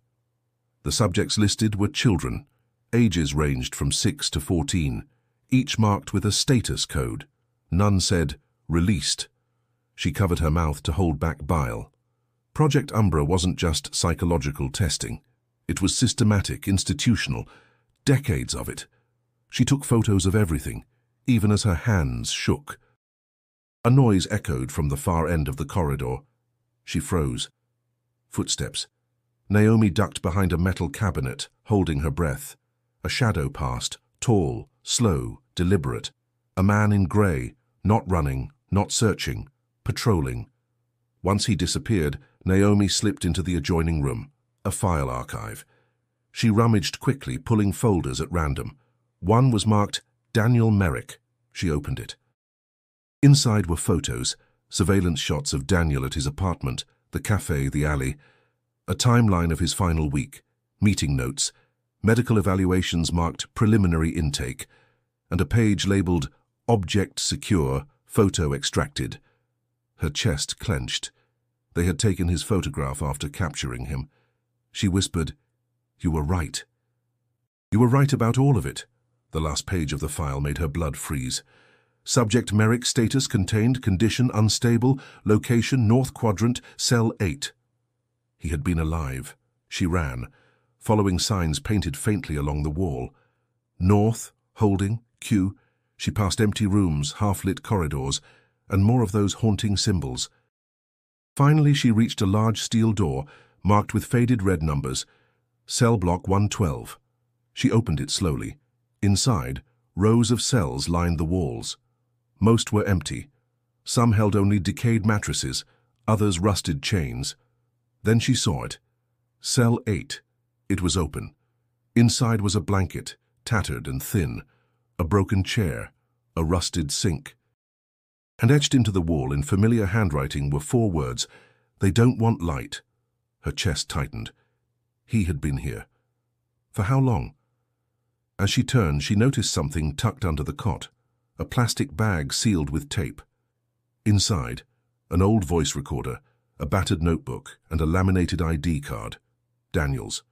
The subjects listed were children. Ages ranged from 6 to 14, each marked with a status code. None said, released. She covered her mouth to hold back bile. Project Umbra wasn't just psychological testing. It was systematic, institutional, decades of it. She took photos of everything, even as her hands shook. A noise echoed from the far end of the corridor. She froze. Footsteps. Naomi ducked behind a metal cabinet, holding her breath. A shadow passed, tall, slow, deliberate. A man in grey, not running, not searching, patrolling. Once he disappeared, Naomi slipped into the adjoining room, a file archive. She rummaged quickly, pulling folders at random. One was marked Daniel Merrick. She opened it. Inside were photos, surveillance shots of Daniel at his apartment, the cafe, the alley, a timeline of his final week, meeting notes, medical evaluations marked preliminary intake, and a page labeled Object Secure, Photo Extracted. Her chest clenched. They had taken his photograph after capturing him. She whispered, "You were right." "You were right about all of it." The last page of the file made her blood freeze. Subject Merrick, status contained, condition unstable, location North Quadrant, cell 8. He had been alive. She ran, following signs painted faintly along the wall. North, holding, Q. She passed empty rooms, half-lit corridors, and more of those haunting symbols. Finally, she reached a large steel door, marked with faded red numbers. Cell block 112. She opened it slowly. Inside, rows of cells lined the walls. Most were empty. Some held only decayed mattresses, others rusted chains. Then she saw it. Cell 8. It was open. Inside was a blanket, tattered and thin, a broken chair, a rusted sink. And etched into the wall in familiar handwriting were 4 words, "They don't want light." Her chest tightened. He had been here. For how long? As she turned, she noticed something tucked under the cot, a plastic bag sealed with tape. Inside, an old voice recorder, a battered notebook, and a laminated ID card. Daniel's.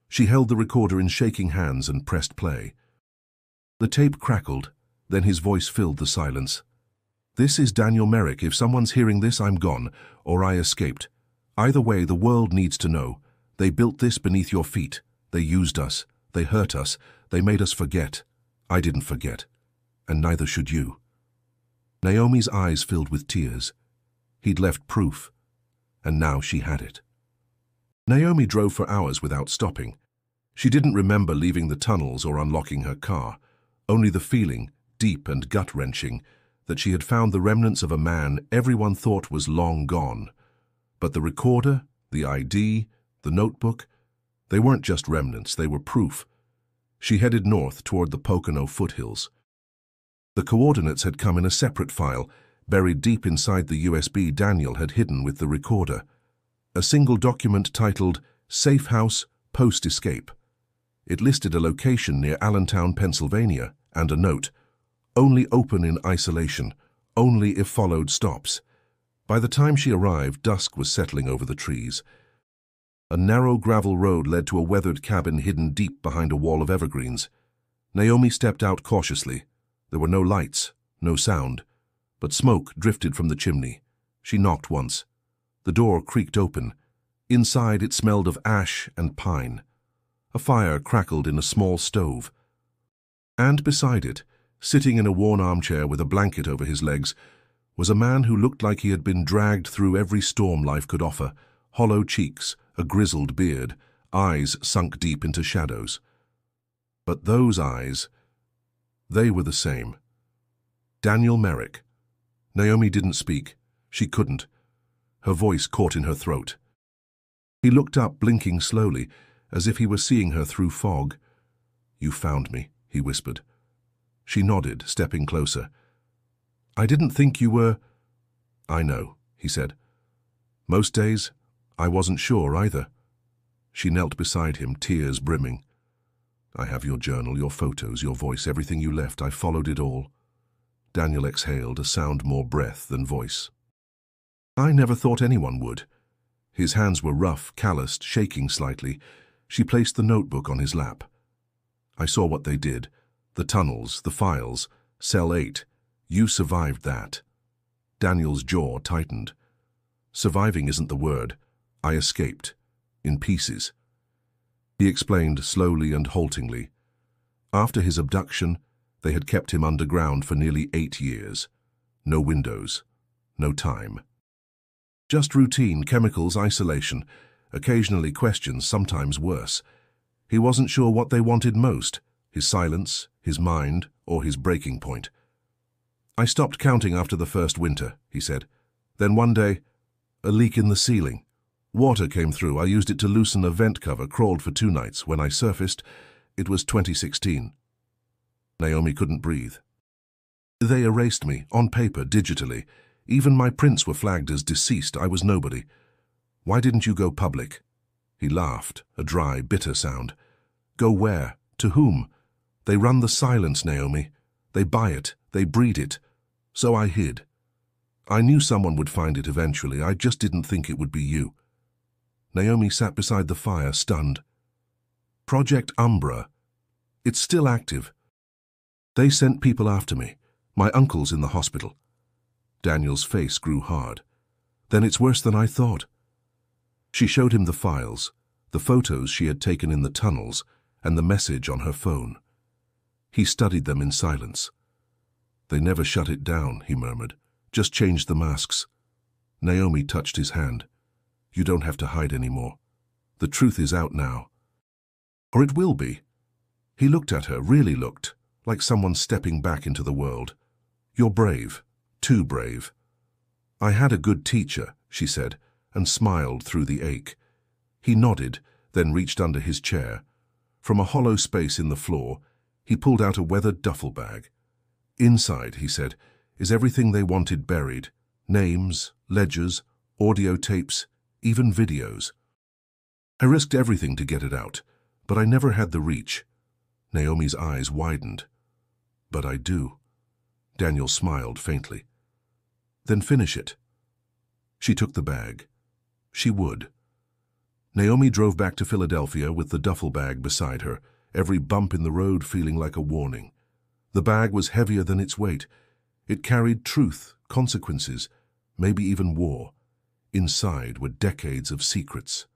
She held the recorder in shaking hands and pressed play. The tape crackled, then his voice filled the silence. "This is Daniel Merrick. If someone's hearing this, I'm gone, or I escaped. Either way, the world needs to know. They built this beneath your feet. They used us. They hurt us. They made us forget. I didn't forget. And neither should you." Naomi's eyes filled with tears. He'd left proof, and now she had it. Naomi drove for hours without stopping. She didn't remember leaving the tunnels or unlocking her car, only the feeling, deep and gut-wrenching, that she had found the remnants of a man everyone thought was long gone. But the recorder, the ID, the notebook, they weren't just remnants, they were proof. She headed north toward the Pocono foothills. The coordinates had come in a separate file, buried deep inside the USB Daniel had hidden with the recorder. A single document titled Safe House Post-Escape. It listed a location near Allentown, Pennsylvania, and a note, only open in isolation, only if followed stops. By the time she arrived, dusk was settling over the trees. A narrow gravel road led to a weathered cabin hidden deep behind a wall of evergreens. Naomi stepped out cautiously. There were no lights, no sound, but smoke drifted from the chimney. She knocked once. The door creaked open. Inside it smelled of ash and pine. A fire crackled in a small stove. And beside it, sitting in a worn armchair with a blanket over his legs, was a man who looked like he had been dragged through every storm life could offer, hollow cheeks, a grizzled beard, eyes sunk deep into shadows. But those eyes, they were the same. Daniel Merrick. Naomi didn't speak. She couldn't. Her voice caught in her throat. He looked up, blinking slowly, as if he were seeing her through fog. "You found me," he whispered. She nodded, stepping closer. "I didn't think you were—" "I know," he said. "Most days, I wasn't sure either." She knelt beside him, tears brimming. "I have your journal, your photos, your voice, everything you left. I followed it all." Daniel exhaled, a sound more breath than voice. "I never thought anyone would." His hands were rough, calloused, shaking slightly. She placed the notebook on his lap. "I saw what they did. The tunnels, the files, Cell 8. You survived that." Daniel's jaw tightened. "Surviving isn't the word. I escaped. In pieces." He explained slowly and haltingly. After his abduction, they had kept him underground for nearly 8 years. No windows. No time. Just routine, chemicals, isolation. Occasionally questions, sometimes worse. He wasn't sure what they wanted most, his silence, his mind, or his breaking point. "I stopped counting after the first winter," he said. "Then one day, a leak in the ceiling. Water came through. I used it to loosen a vent cover, crawled for 2 nights. When I surfaced, it was 2016. Naomi couldn't breathe. "They erased me, on paper, digitally. Even my prints were flagged as deceased. I was nobody. Why didn't you go public?" He laughed, a dry, bitter sound. "Go where? To whom? They run the silence, Naomi. They buy it. They breed it. So I hid. I knew someone would find it eventually. I just didn't think it would be you." Naomi sat beside the fire, stunned. "Project Umbra. It's still active. They sent people after me. My uncle's in the hospital." Daniel's face grew hard. "Then it's worse than I thought." She showed him the files, the photos she had taken in the tunnels, and the message on her phone. He studied them in silence. "They never shut it down," he murmured. "Just changed the masks." Naomi touched his hand. "You don't have to hide anymore. The truth is out now. Or it will be." He looked at her, really looked, like someone stepping back into the world. "You're brave. Too brave." "I had a good teacher," she said, and smiled through the ache. He nodded, then reached under his chair. From a hollow space in the floor, he pulled out a weathered duffel bag. "Inside," he said, "is everything they wanted buried. Names, ledgers, audio tapes, even videos. I risked everything to get it out, but I never had the reach." Naomi's eyes widened. "But I do." Daniel smiled faintly. "Then finish it." She took the bag. She would. Naomi drove back to Philadelphia with the duffel bag beside her, every bump in the road feeling like a warning. The bag was heavier than its weight. It carried truth, consequences, maybe even war. Inside were decades of secrets.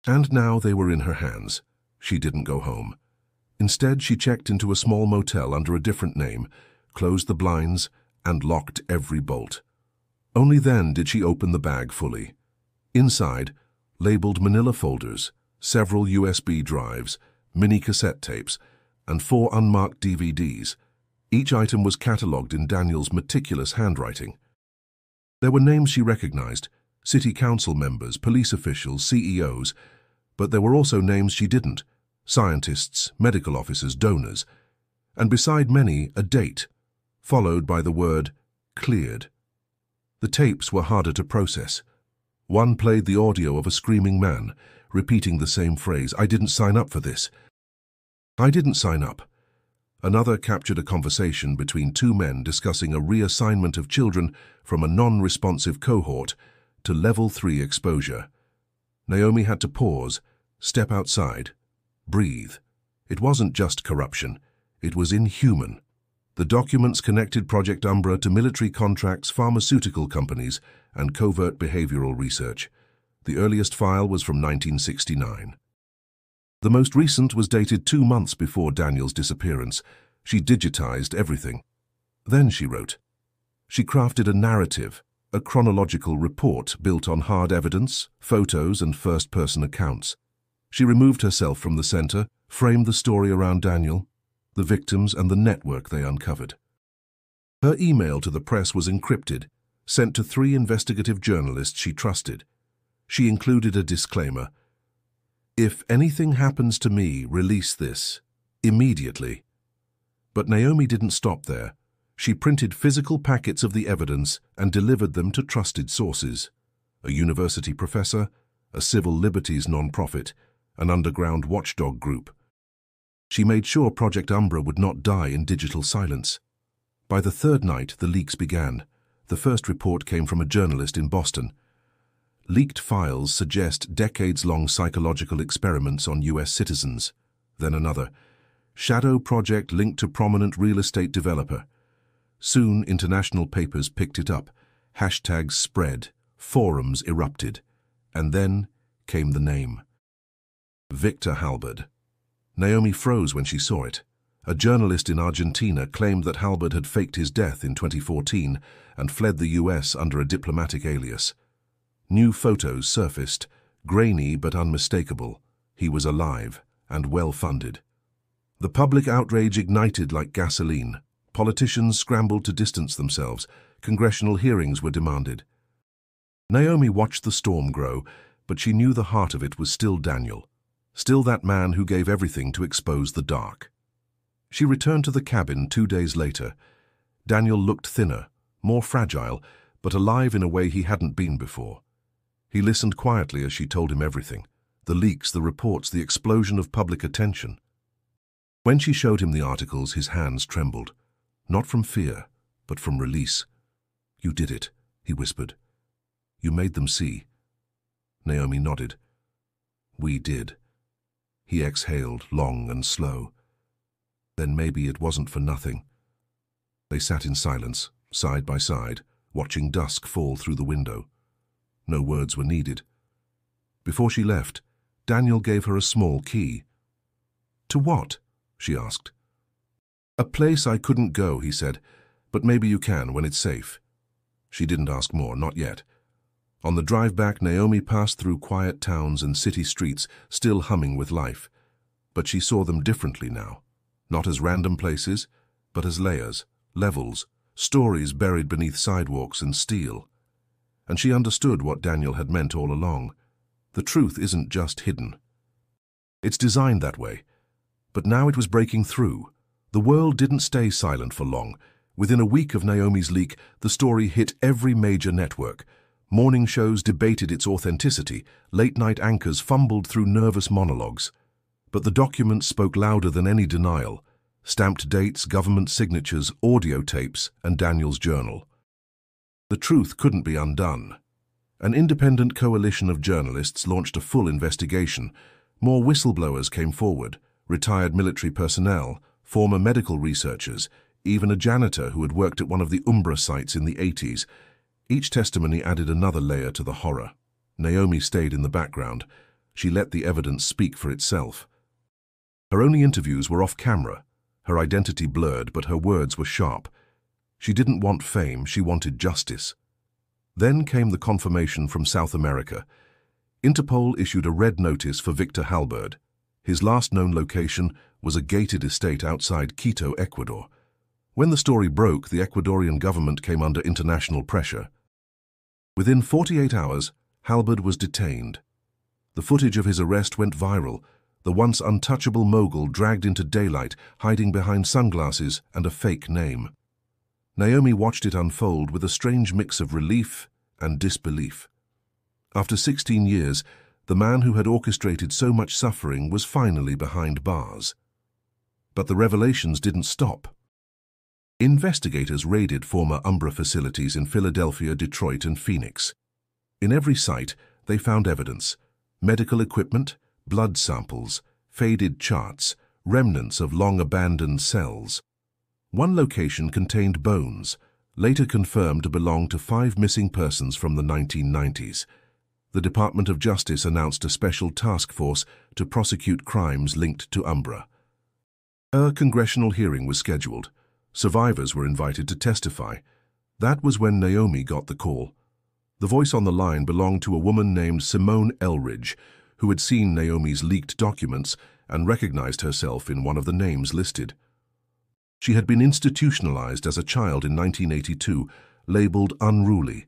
And now they were in her hands. She didn't go home. Instead, she checked into a small motel under a different name, closed the blinds, and locked every bolt. Only then did she open the bag fully. Inside, labeled manila folders, several USB drives, mini cassette tapes, and 4 unmarked DVDs. Each item was catalogued in Daniel's meticulous handwriting. There were names she recognized, city council members, police officials, CEOs, but there were also names she didn't, scientists, medical officers, donors, and beside many, a date, followed by the word cleared. The tapes were harder to process. One played the audio of a screaming man, repeating the same phrase, "I didn't sign up for this. I didn't sign up." Another captured a conversation between 2 men discussing a reassignment of children from a non-responsive cohort to Level 3 exposure. Naomi had to pause, step outside, breathe. It wasn't just corruption. It was inhuman. The documents connected Project Umbra to military contracts, pharmaceutical companies, and covert behavioral research. The earliest file was from 1969. The most recent was dated 2 months before Daniel's disappearance. She digitized everything. Then she wrote. She crafted a narrative, a chronological report built on hard evidence, photos, and first-person accounts. She removed herself from the center, framed the story around Daniel, the victims, and the network they uncovered. Her email to the press was encrypted, sent to 3 investigative journalists she trusted. She included a disclaimer. "If anything happens to me, release this, immediately." But Naomi didn't stop there. She printed physical packets of the evidence and delivered them to trusted sources. A university professor, a civil liberties non-profit, an underground watchdog group. She made sure Project Umbra would not die in digital silence. By the 3rd night, the leaks began. The first report came from a journalist in Boston. Leaked files suggest decades-long psychological experiments on US citizens. Then another. Shadow project linked to prominent real estate developer. Soon, international papers picked it up. Hashtags spread. Forums erupted. And then came the name. Victor Halberd. Naomi froze when she saw it. A journalist in Argentina claimed that Halberd had faked his death in 2014 and fled the US under a diplomatic alias. New photos surfaced, grainy but unmistakable. He was alive and well-funded. The public outrage ignited like gasoline. Politicians scrambled to distance themselves. Congressional hearings were demanded. Naomi watched the storm grow, but she knew the heart of it was still Daniel, still that man who gave everything to expose the dark. She returned to the cabin 2 days later. Daniel looked thinner, more fragile, but alive in a way he hadn't been before. He listened quietly as she told him everything, the leaks, the reports, the explosion of public attention. When she showed him the articles, his hands trembled, not from fear, but from release. "You did it," he whispered. "You made them see." Naomi nodded. "We did." He exhaled, long and slow. Then maybe it wasn't for nothing. They sat in silence, side by side, watching dusk fall through the window. No words were needed. Before she left, Daniel gave her a small key. "To what?" she asked. "A place I couldn't go," he said, "but maybe you can when it's safe." She didn't ask more, not yet. On the drive back, Naomi passed through quiet towns and city streets, still humming with life. But she saw them differently now, not as random places, but as layers, levels, stories buried beneath sidewalks and steel. And she understood what Daniel had meant all along. The truth isn't just hidden. It's designed that way. But now it was breaking through. The world didn't stay silent for long. Within a week of Naomi's leak, the story hit every major network. Morning shows debated its authenticity. Late-night anchors fumbled through nervous monologues. But the documents spoke louder than any denial. Stamped dates, government signatures, audio tapes, and Daniel's journal. The truth couldn't be undone. An independent coalition of journalists launched a full investigation. More whistleblowers came forward, retired military personnel, former medical researchers, even a janitor who had worked at one of the Umbra sites in the 80s. Each testimony added another layer to the horror. Naomi stayed in the background. She let the evidence speak for itself. Her only interviews were off camera, her identity blurred, but her words were sharp. She didn't want fame, she wanted justice. Then came the confirmation from South America. Interpol issued a red notice for Victor Halberd. His last known location was a gated estate outside Quito, Ecuador. When the story broke, the Ecuadorian government came under international pressure. Within 48 hours, Halberd was detained. The footage of his arrest went viral, the once untouchable mogul dragged into daylight, hiding behind sunglasses and a fake name. Naomi watched it unfold with a strange mix of relief and disbelief. After 16 years, the man who had orchestrated so much suffering was finally behind bars. But the revelations didn't stop. Investigators raided former Umbra facilities in Philadelphia, Detroit, and Phoenix. In every site, they found evidence: medical equipment, blood samples, faded charts, remnants of long-abandoned cells. One location contained bones, later confirmed to belong to 5 missing persons from the 1990s. The Department of Justice announced a special task force to prosecute crimes linked to Umbra. A congressional hearing was scheduled. Survivors were invited to testify. That was when Naomi got the call. The voice on the line belonged to a woman named Simone Elridge, who had seen Naomi's leaked documents and recognized herself in one of the names listed. She had been institutionalized as a child in 1982, labeled unruly.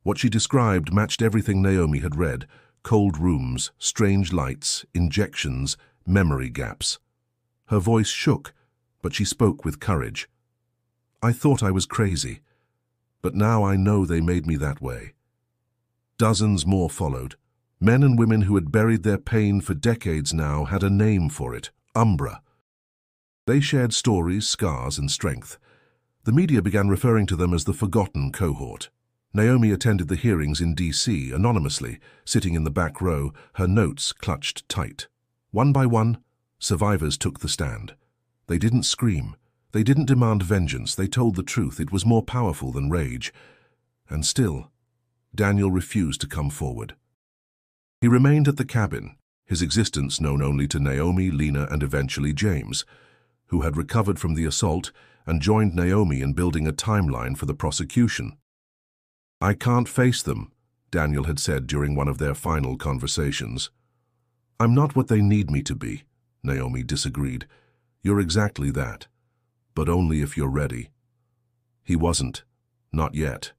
What she described matched everything Naomi had read: cold rooms, strange lights, injections, memory gaps. Her voice shook, but she spoke with courage. "I thought I was crazy, but now I know they made me that way." Dozens more followed. Men and women who had buried their pain for decades now had a name for it: Umbra. They shared stories, scars, and strength. The media began referring to them as the forgotten cohort. Naomi attended the hearings in D.C. anonymously, sitting in the back row, her notes clutched tight. One by one, survivors took the stand. They didn't scream. They didn't demand vengeance. They told the truth. It was more powerful than rage. And still, Daniel refused to come forward. He remained at the cabin, his existence known only to Naomi, Lena, and eventually James, who had recovered from the assault and joined Naomi in building a timeline for the prosecution. "I can't face them," Daniel had said during one of their final conversations. "I'm not what they need me to be," Naomi disagreed. "You're exactly that, but only if you're ready." He wasn't, not yet.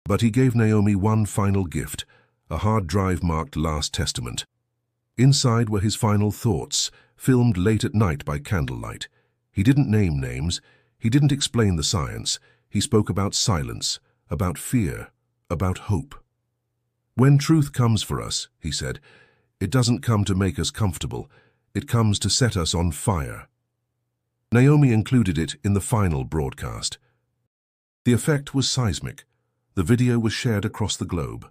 But he gave Naomi one final gift, a hard drive marked Last Testament. Inside were his final thoughts, filmed late at night by candlelight. He didn't name names, he didn't explain the science. He spoke about silence, about fear, about hope. "When truth comes for us," he said, "it doesn't come to make us comfortable. It comes to set us on fire." Naomi included it in the final broadcast. The effect was seismic. The video was shared across the globe.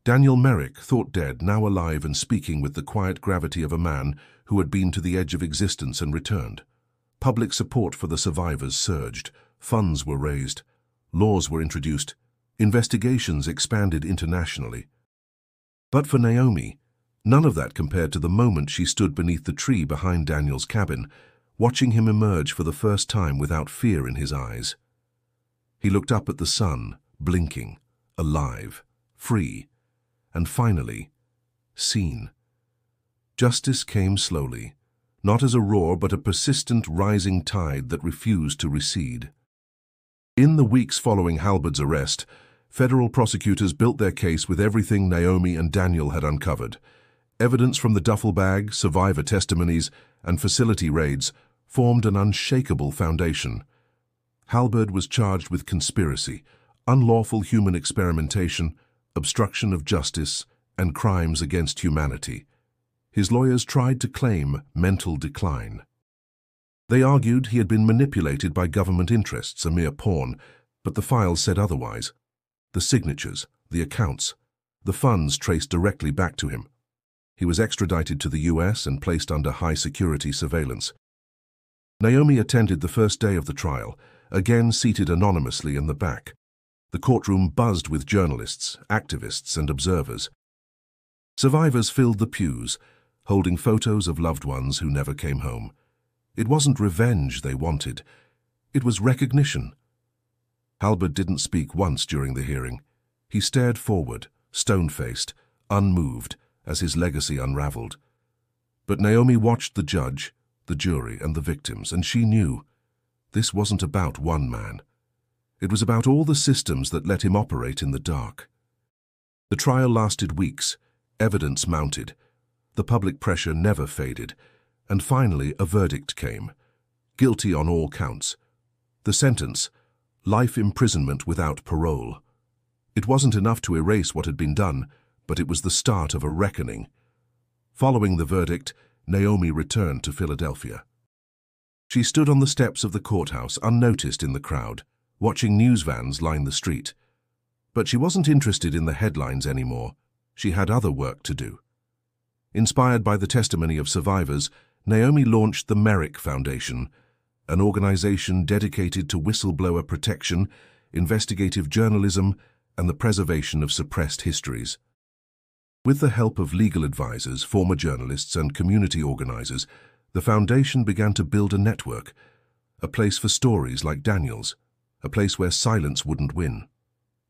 Daniel Merrick, thought dead, now alive and speaking with the quiet gravity of a man who had been to the edge of existence and returned. Public support for the survivors surged. Funds were raised. Laws were introduced. Investigations expanded internationally. But for Naomi, none of that compared to the moment she stood beneath the tree behind Daniel's cabin, watching him emerge for the first time without fear in his eyes. He looked up at the sun, blinking, alive, free, and finally, seen. Justice came slowly, not as a roar but a persistent rising tide that refused to recede. In the weeks following Halberd's arrest, federal prosecutors built their case with everything Naomi and Daniel had uncovered. Evidence from the duffel bag, survivor testimonies, and facility raids formed an unshakable foundation. Halberd was charged with conspiracy, unlawful human experimentation, obstruction of justice, and crimes against humanity. His lawyers tried to claim mental decline. They argued he had been manipulated by government interests, a mere pawn, but the files said otherwise. The signatures, the accounts, the funds traced directly back to him. He was extradited to the US and placed under high-security surveillance. Naomi attended the first day of the trial, again seated anonymously in the back. The courtroom buzzed with journalists, activists, and observers. Survivors filled the pews, holding photos of loved ones who never came home. It wasn't revenge they wanted. It was recognition. Halberd didn't speak once during the hearing. He stared forward, stone-faced, unmoved, as his legacy unraveled. But Naomi watched the judge, the jury, and the victims, and she knew this wasn't about one man. It was about all the systems that let him operate in the dark. The trial lasted weeks, evidence mounted, the public pressure never faded, and finally a verdict came. Guilty on all counts. The sentence, life imprisonment without parole. It wasn't enough to erase what had been done, but it was the start of a reckoning. Following the verdict, Naomi returned to Philadelphia. She stood on the steps of the courthouse, unnoticed in the crowd, watching news vans line the street. But she wasn't interested in the headlines anymore. She had other work to do. Inspired by the testimony of survivors, Naomi launched the Merrick Foundation, an organization dedicated to whistleblower protection, investigative journalism, and the preservation of suppressed histories. With the help of legal advisors, former journalists, and community organizers, the foundation began to build a network, a place for stories like Daniel's, a place where silence wouldn't win.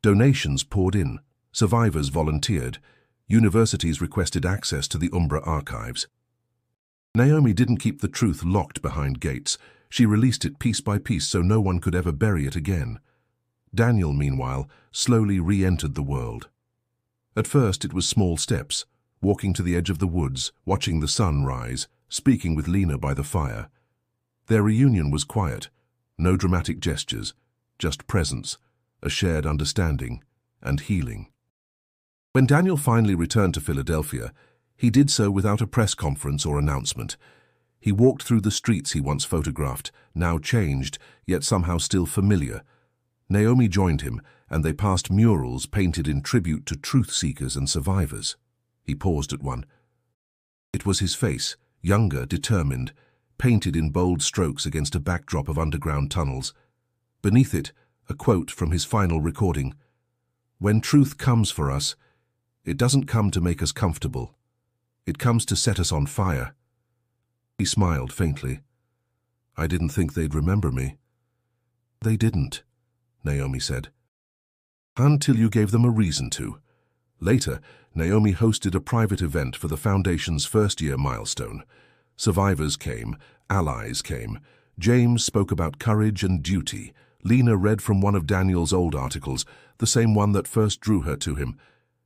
Donations poured in, survivors volunteered, universities requested access to the Umbra archives. Naomi didn't keep the truth locked behind gates. She released it piece by piece so no one could ever bury it again. Daniel, meanwhile, slowly re-entered the world. At first it was small steps, walking to the edge of the woods, watching the sun rise, speaking with Lena by the fire. Their reunion was quiet, no dramatic gestures, just presence, a shared understanding, and healing. When Daniel finally returned to Philadelphia, he did so without a press conference or announcement. He walked through the streets he once photographed, now changed, yet somehow still familiar. Naomi joined him, and they passed murals painted in tribute to truth-seekers and survivors. He paused at one. It was his face, younger, determined, painted in bold strokes against a backdrop of underground tunnels. Beneath it, a quote from his final recording. "When truth comes for us, it doesn't come to make us comfortable. It comes to set us on fire." He smiled faintly. "I didn't think they'd remember me." "They didn't," Naomi said. "Until you gave them a reason to." Later, Naomi hosted a private event for the Foundation's first-year milestone. Survivors came, allies came. James spoke about courage and duty. Lena read from one of Daniel's old articles, the same one that first drew her to him.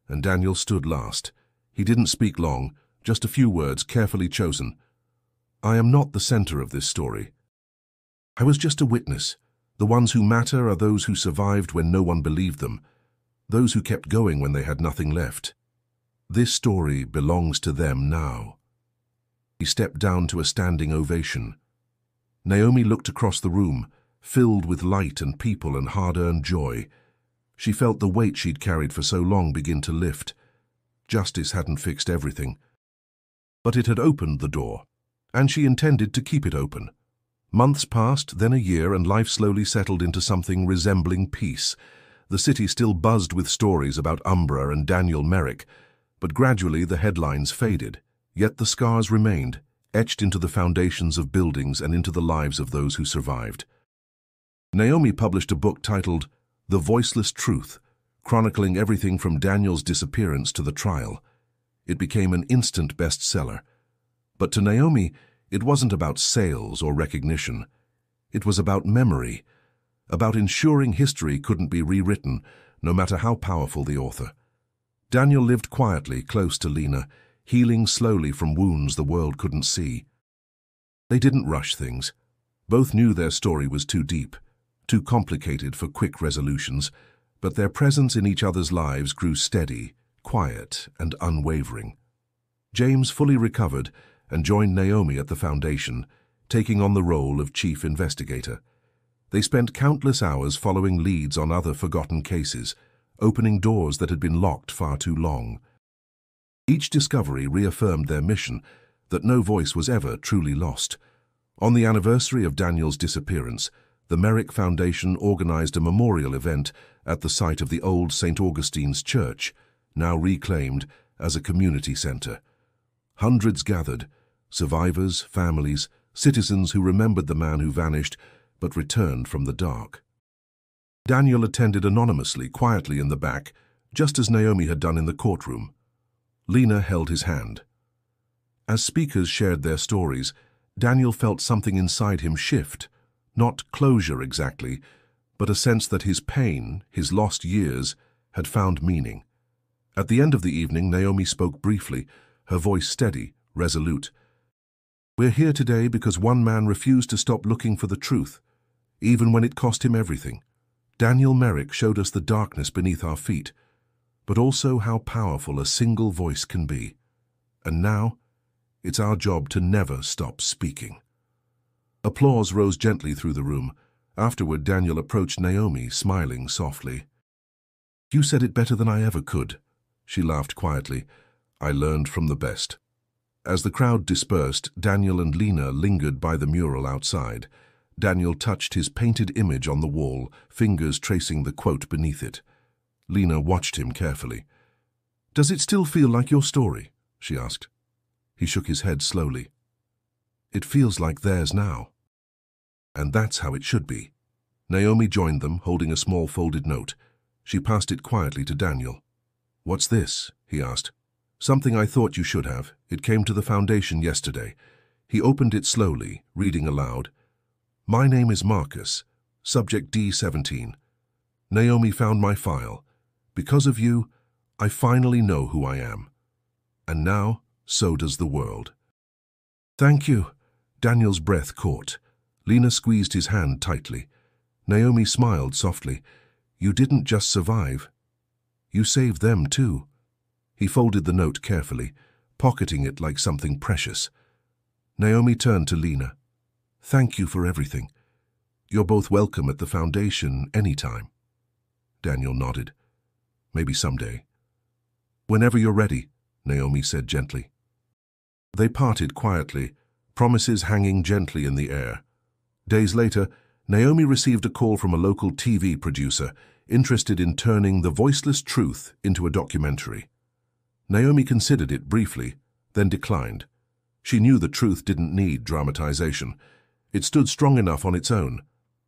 And Daniel stood last. He didn't speak long, just a few words carefully chosen. "I am not the center of this story. I was just a witness. The ones who matter are those who survived when no one believed them, those who kept going when they had nothing left. This story belongs to them now." He stepped down to a standing ovation. Naomi looked across the room, filled with light and people and hard-earned joy. She felt the weight she'd carried for so long begin to lift. Justice hadn't fixed everything, but it had opened the door, and she intended to keep it open. Months passed, then a year, and life slowly settled into something resembling peace. The city still buzzed with stories about Umbra and Daniel Merrick, but gradually the headlines faded. Yet the scars remained, etched into the foundations of buildings and into the lives of those who survived. Naomi published a book titled The Voiceless Truth, chronicling everything from Daniel's disappearance to the trial. It became an instant bestseller. But to Naomi, it wasn't about sales or recognition. It was about memory, about ensuring history couldn't be rewritten, no matter how powerful the author. Daniel lived quietly close to Lena, healing slowly from wounds the world couldn't see. They didn't rush things. Both knew their story was too deep, too complicated for quick resolutions, but their presence in each other's lives grew steady, quiet, and unwavering. James fully recovered and joined Naomi at the Foundation, taking on the role of chief investigator. They spent countless hours following leads on other forgotten cases, opening doors that had been locked far too long. Each discovery reaffirmed their mission, that no voice was ever truly lost. On the anniversary of Daniel's disappearance, the Merrick Foundation organized a memorial event at the site of the old St. Augustine's Church, now reclaimed as a community center. Hundreds gathered, survivors, families, citizens who remembered the man who vanished but returned from the dark. Daniel attended anonymously, quietly in the back, just as Naomi had done in the courtroom. Lena held his hand. As speakers shared their stories, Daniel felt something inside him shift, not closure exactly, but a sense that his pain, his lost years, had found meaning. At the end of the evening, Naomi spoke briefly, her voice steady, resolute. "We're here today because one man refused to stop looking for the truth, even when it cost him everything. Daniel Merrick showed us the darkness beneath our feet, but also how powerful a single voice can be. And now, it's our job to never stop speaking." Applause rose gently through the room. Afterward, Daniel approached Naomi, smiling softly. "You said it better than I ever could." She laughed quietly. "I learned from the best." As the crowd dispersed, Daniel and Lena lingered by the mural outside. Daniel touched his painted image on the wall, fingers tracing the quote beneath it. Lena watched him carefully. "Does it still feel like your story?" she asked. He shook his head slowly. "It feels like theirs now. And that's how it should be." Naomi joined them, holding a small folded note. She passed it quietly to Daniel. "What's this?" he asked. "Something I thought you should have. It came to the foundation yesterday." He opened it slowly, reading aloud. "My name is Marcus, subject D17. Naomi found my file. Because of you, I finally know who I am. And now, so does the world." "Thank you." Daniel's breath caught. Lena squeezed his hand tightly. Naomi smiled softly. "You didn't just survive. You saved them too." He folded the note carefully, pocketing it like something precious. Naomi turned to Lena. "Thank you for everything. You're both welcome at the foundation anytime." Daniel nodded. "Maybe someday." "Whenever you're ready," Naomi said gently. They parted quietly, promises hanging gently in the air. Days later, Naomi received a call from a local TV producer interested in turning the voiceless truth into a documentary. Naomi considered it briefly, then declined. She knew the truth didn't need dramatization. It stood strong enough on its own.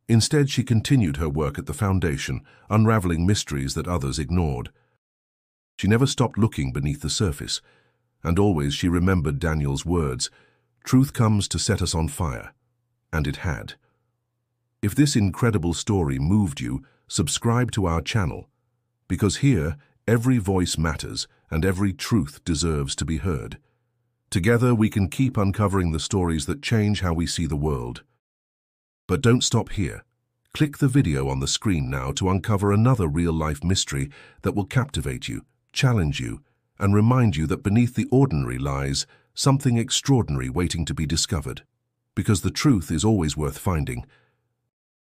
Instead, she continued her work at the foundation, unraveling mysteries that others ignored. She never stopped looking beneath the surface, and always she remembered Daniel's words, "Truth comes to set us on fire." And it had. If this incredible story moved you, subscribe to our channel, because here, every voice matters and every truth deserves to be heard. Together, we can keep uncovering the stories that change how we see the world. But don't stop here. Click the video on the screen now to uncover another real-life mystery that will captivate you, challenge you, and remind you that beneath the ordinary lies something extraordinary waiting to be discovered. Because the truth is always worth finding,